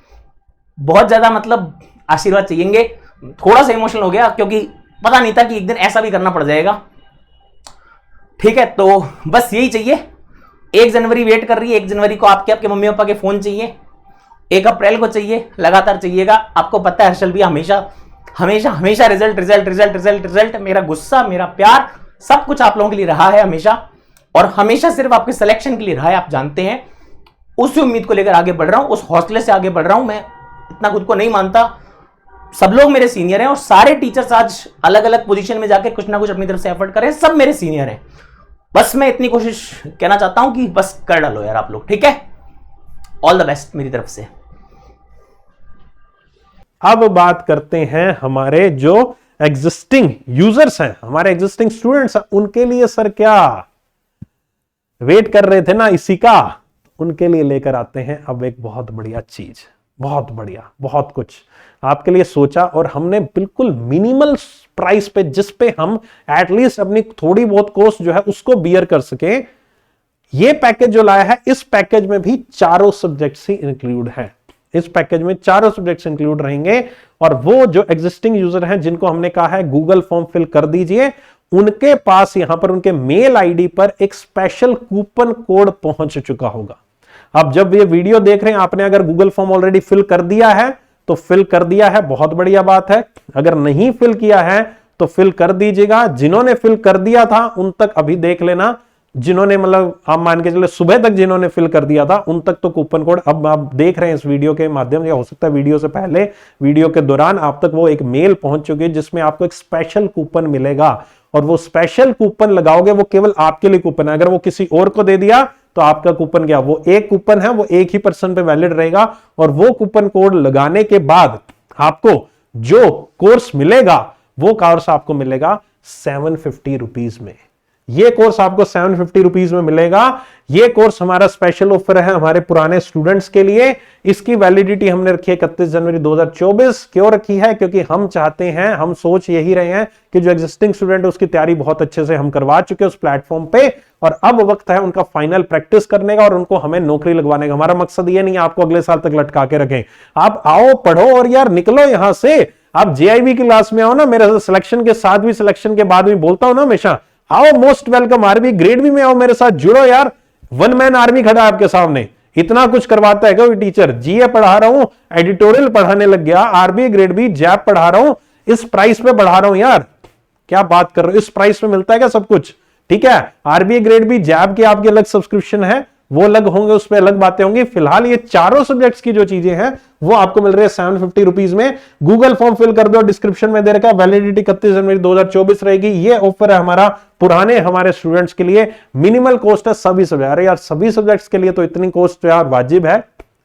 बहुत ज्यादा आशीर्वाद चाहिएंगे। थोड़ा सा इमोशनल हो गया क्योंकि पता नहीं था कि एक दिन ऐसा भी करना पड़ जाएगा। ठीक है, तो बस यही चाहिए। 1 जनवरी वेट कर रही है, 1 जनवरी को आपके मम्मी पापा के फोन चाहिए, 1 अप्रैल को चाहिए, लगातार चाहिएगा। आपको पता है हर्षल भी हमेशा हमेशा हमेशा result result result result result, मेरा गुस्सा, मेरा प्यार, सब कुछ आप लोगों के लिए रहा है हमेशा, और हमेशा सिर्फ आपके सिलेक्शन के लिए रहा है, आप जानते हैं। उसी उम्मीद को लेकर आगे बढ़ रहा हूं, उस हौसले से आगे बढ़ रहा हूं। मैं इतना खुद को नहीं मानता, सब लोग मेरे सीनियर हैं और सारे टीचर्स आज अलग अलग पोजीशन में जाके कुछ ना कुछ अपनी तरफ से एफर्ट कर रहे हैं, सब मेरे सीनियर हैं। बस मैं इतनी कोशिश कहना चाहता हूं कि बस कर डालो यार आप लोग, ठीक है। ऑल द बेस्ट मेरी तरफ से। अब बात करते हैं हमारे जो एग्जिस्टिंग यूजर्स हैं, हमारे एग्जिस्टिंग स्टूडेंट्स हैं, उनके लिए सर क्या वेट कर रहे थे ना इसी का, उनके लिए लेकर आते हैं अब एक बहुत बढ़िया चीज, बहुत बढ़िया, बहुत कुछ आपके लिए सोचा, और हमने बिल्कुल मिनिमल प्राइस पे, जिस पे हम एटलीस्ट अपनी थोड़ी बहुत कॉस्ट जो है उसको बियर कर सके, ये पैकेज जो लाया है। इस पैकेज में भी चारों सब्जेक्ट्स ही इंक्लूड है। इस पैकेज में चारों सब्जेक्ट्स इंक्लूड रहेंगे, और वो जो एग्जिस्टिंग यूजर हैं जिनको हमने कहा है गूगल फॉर्म फिल कर दीजिए, उनके पास यहां पर उनके मेल आईडी पर एक स्पेशल कूपन कोड पहुंच चुका होगा। अब जब ये वीडियो देख रहे हैं, आपने अगर गूगल फॉर्म ऑलरेडी फिल कर दिया है तो फिल कर दिया है, बहुत बढ़िया बात है। अगर नहीं फिल किया है तो फिल कर दीजिएगा। जिन्होंने फिल कर दिया था उन तक अभी देख लेना, जिन्होंने मतलब आप मान के चले सुबह तक जिन्होंने फिल कर दिया था उन तक तो कूपन कोड अब आप देख रहे हैं इस वीडियो के माध्यम, या हो सकता है वीडियो से पहले, वीडियो के दौरान आप तक वो एक मेल पहुंच चुकी है जिसमें आपको एक स्पेशल कूपन मिलेगा, और वो स्पेशल कूपन लगाओगे, वो केवल आपके लिए कूपन है। अगर वो किसी और को दे दिया तो आपका कूपन क्या, वो एक कूपन है, वो एक ही पर्सन पे वैलिड रहेगा, और वो कूपन कोड लगाने के बाद आपको जो कोर्स मिलेगा वो कोर्स आपको मिलेगा 750 रुपीज में। ये कोर्स आपको 750 रुपीज में मिलेगा। ये कोर्स हमारा स्पेशल ऑफर है हमारे पुराने स्टूडेंट्स के लिए। इसकी वैलिडिटी हमने रखी है 31 जनवरी 2024। क्यों रखी है? क्योंकि हम चाहते हैं, हम सोच यही रहे हैं कि जो एग्जिस्टिंग स्टूडेंट है उसकी तैयारी बहुत अच्छे से हम करवा चुके हैं उस प्लेटफॉर्म पे, और अब वक्त है उनका फाइनल प्रैक्टिस करने का और उनको हमें नौकरी लगवाने का। हमारा मकसद ये नहीं है आपको अगले साल तक लटका के रखें। आप आओ, पढ़ो और यार निकलो यहां से। आप जेआईबी की क्लास में आओ ना, मेरे सिलेक्शन के साथ भी, सिलेक्शन के बाद भी बोलता हूं ना हमेशा, आओ, मोस्ट वेलकम। आरबी ग्रेड भी में आओ, मेरे साथ जुड़ो यार। वन मैन आर्मी खड़ा है आपके सामने, इतना कुछ करवाता है कोई टीचर। जीए पढ़ा रहा हूं, एडिटोरियल पढ़ाने लग गया, आरबी ग्रेड भी, जैब पढ़ा रहा हूं, इस प्राइस पे पढ़ा रहा हूं यार। क्या बात कर रहे हो, इस प्राइस पे मिलता है क्या सब कुछ? ठीक है, आरबी ग्रेड भी, जैब की आपकी अलग सब्सक्रिप्शन है, वो अलग होंगे, उस पर अलग बातें होंगी। फिलहाल ये चारों सब्जेक्ट्स की जो चीजें हैं वो आपको मिल रही है 750 रुपीज में। गूगल फॉर्म फिल कर दो, डिस्क्रिप्शन में दे रखा है, वैलिडिटी 31 जनवरी 2024 रहेगी। ये ऑफर है हमारा पुराने हमारे स्टूडेंट्स के लिए, मिनिमल कॉस्ट है सभी सब्जेक्ट। अरे यार सभी सब्जेक्ट्स के लिए तो इतनी कॉस्ट यार वाजिब है,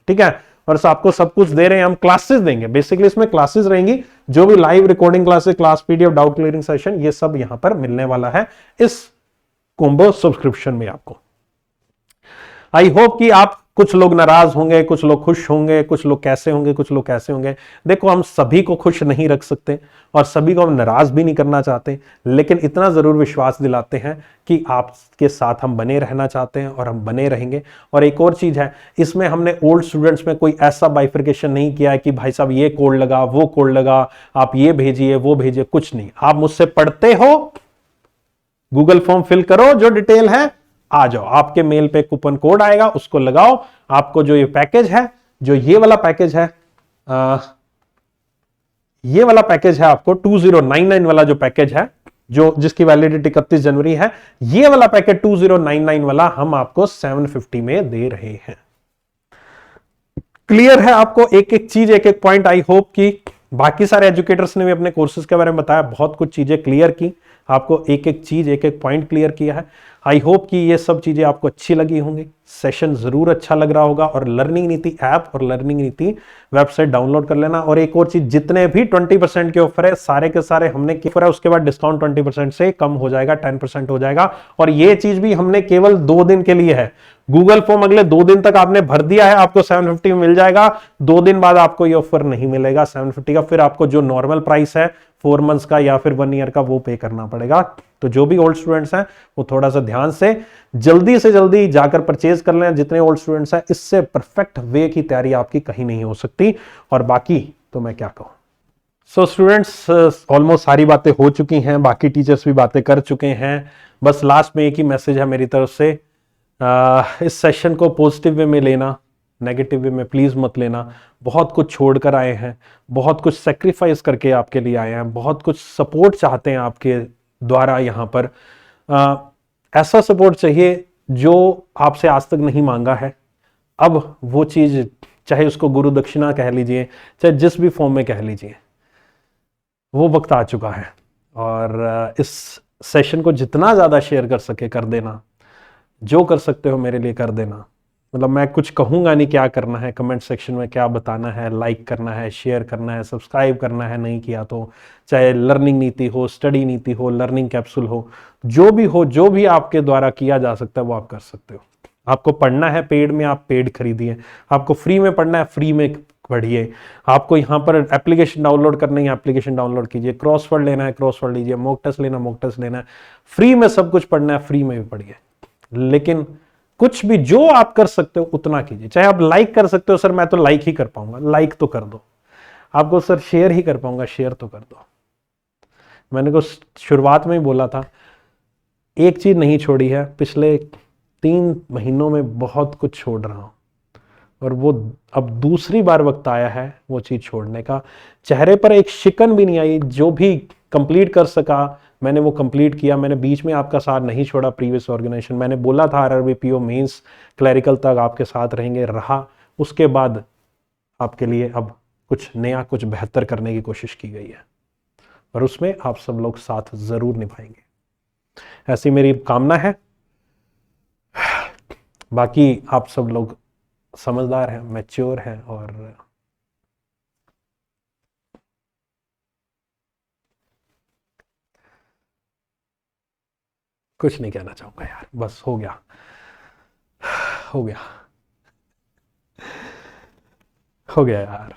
ठीक है। और आपको सब कुछ दे रहे हैं, हम क्लासेस देंगे, बेसिकली इसमें क्लासेस रहेंगी, जो भी live recording classes, class PDF, doubt clearing session, ये सब यहां पर मिलने वाला है इस कॉम्बो सब्सक्रिप्शन में आपको। आई होप कि आप, कुछ लोग नाराज होंगे, कुछ लोग खुश होंगे, कुछ लोग कैसे होंगे, कुछ लोग कैसे होंगे। देखो, हम सभी को खुश नहीं रख सकते और सभी को हम नाराज भी नहीं करना चाहते, लेकिन इतना जरूर विश्वास दिलाते हैं कि आपके साथ हम बने रहना चाहते हैं और हम बने रहेंगे। और एक और चीज है, इसमें हमने ओल्ड स्टूडेंट्स में कोई ऐसा बाइफिकेशन नहीं किया है कि भाई साहब ये कोड लगा, वो कोड लगा, आप ये भेजिए, वो भेजिए, कुछ नहीं। आप मुझसे पढ़ते हो, गूगल फॉर्म फिल करो, जो डिटेल है आ जाओ, आपके मेल पे कूपन कोड आएगा, उसको लगाओ। आपको जो ये पैकेज है, जो ये वाला पैकेज है, ये वाला पैकेज है आपको 2099 वाला जो पैकेज है, जो जिसकी वैलिडिटी 31 जनवरी है, ये वाला पैकेज 2099 वाला हम आपको 750 में दे रहे हैं। क्लियर है आपको एक एक चीज, एक एक पॉइंट। आई होप कि बाकी सारे एजुकेटर्स ने भी अपने कोर्सेज के बारे में बताया, बहुत कुछ चीजें क्लियर की, आपको एक एक चीज, एक एक पॉइंट क्लियर किया है। आई होप कि ये सब चीजें आपको अच्छी लगी होंगी, सेशन जरूर अच्छा लग रहा होगा। और लर्निंग नीति ऐप और लर्निंग नीति वेबसाइट डाउनलोड कर लेना। और एक और चीज, जितने भी 20% के ऑफर है, सारे के सारे हमने ऑफर है, उसके बाद डिस्काउंट 20% से कम हो जाएगा, 10% हो जाएगा। और ये चीज भी हमने केवल 2 दिन के लिए है। गूगल फॉर्म अगले 2 दिन तक आपने भर दिया है, आपको 750 में मिल जाएगा। 2 दिन बाद आपको ये ऑफर नहीं मिलेगा 750 का, फिर आपको जो नॉर्मल प्राइस है 4 मंथ्स का या फिर 1 ईयर का, वो पे करना पड़ेगा। तो जो भी ओल्ड स्टूडेंट्स हैं वो थोड़ा सा ध्यान से जल्दी जाकर परचेज कर लें, जितने ओल्ड स्टूडेंट्स हैं। इससे परफेक्ट वे की तैयारी आपकी कहीं नहीं हो सकती। और बाकी तो मैं क्या कहूं। सो स्टूडेंट्स, ऑलमोस्ट सारी बातें हो चुकी हैं, बाकी टीचर्स भी बातें कर चुके हैं। बस लास्ट में एक ही मैसेज है मेरी तरफ से, इस सेशन को पॉजिटिव वे में लेना, नेगेटिव वे में प्लीज मत लेना। बहुत कुछ छोड़कर आए हैं, बहुत कुछ सेक्रीफाइस करके आपके लिए आए हैं, बहुत कुछ सपोर्ट चाहते हैं आपके द्वारा यहाँ पर। ऐसा सपोर्ट चाहिए जो आपसे आज तक नहीं मांगा है। अब वो चीज, चाहे उसको गुरु दक्षिणा कह लीजिए, चाहे जिस भी फॉर्म में कह लीजिए, वो वक्त आ चुका है। और इस सेशन को जितना ज्यादा शेयर कर सके कर देना, जो कर सकते हो मेरे लिए कर देना। मतलब मैं कुछ कहूँगा नहीं क्या करना है, कमेंट सेक्शन में क्या बताना है, लाइक करना है, शेयर करना है, सब्सक्राइब करना है, नहीं किया तो चाहे लर्निंग नीति हो, स्टडी नीति हो, लर्निंग कैप्सूल हो, जो भी आपके द्वारा किया जा सकता है वो आप कर सकते हो। आपको पढ़ना है पेड में, आप पेड खरीदिए। आपको फ्री में पढ़ना है, फ्री में पढ़िए। आपको यहाँ पर एप्लीकेशन डाउनलोड करनी है, एप्लीकेशन डाउनलोड कीजिए। क्रॉसवर्ड लेना है, क्रॉसवर्ड लीजिए। मॉक टेस्ट लेना, मॉक टेस्ट लेना है। फ्री में सब कुछ पढ़ना है, फ्री में भी पढ़िए। लेकिन कुछ भी जो आप कर सकते हो उतना कीजिए। चाहे आप लाइक कर सकते हो, सर मैं तो लाइक ही कर पाऊंगा, लाइक तो कर दो। आपको सर शेयर ही कर पाऊंगा, शेयर तो कर दो। मैंने को शुरुआत में ही बोला था, एक चीज नहीं छोड़ी है, पिछले 3 महीनों में बहुत कुछ छोड़ रहा हूं, और वो अब दूसरी बार वक्त आया है वो चीज छोड़ने का। चेहरे पर एक शिकन भी नहीं आई। जो भी कंप्लीट कर सका मैंने वो कंप्लीट किया। मैंने बीच में आपका साथ नहीं छोड़ा। प्रीवियस ऑर्गेनाइजेशन मैंने बोला था आरआरबी मेंस क्लरिकल तक आपके साथ रहेंगे, रहा। उसके बाद आपके लिए अब कुछ नया, कुछ बेहतर करने की कोशिश की गई है, और उसमें आप सब लोग साथ जरूर निभाएंगे, ऐसी मेरी कामना है। बाकी आप सब लोग समझदार हैं, मैच्योर हैं, और कुछ नहीं कहना चाहूंगा यार, बस हो गया, हो गया, हो गया यार।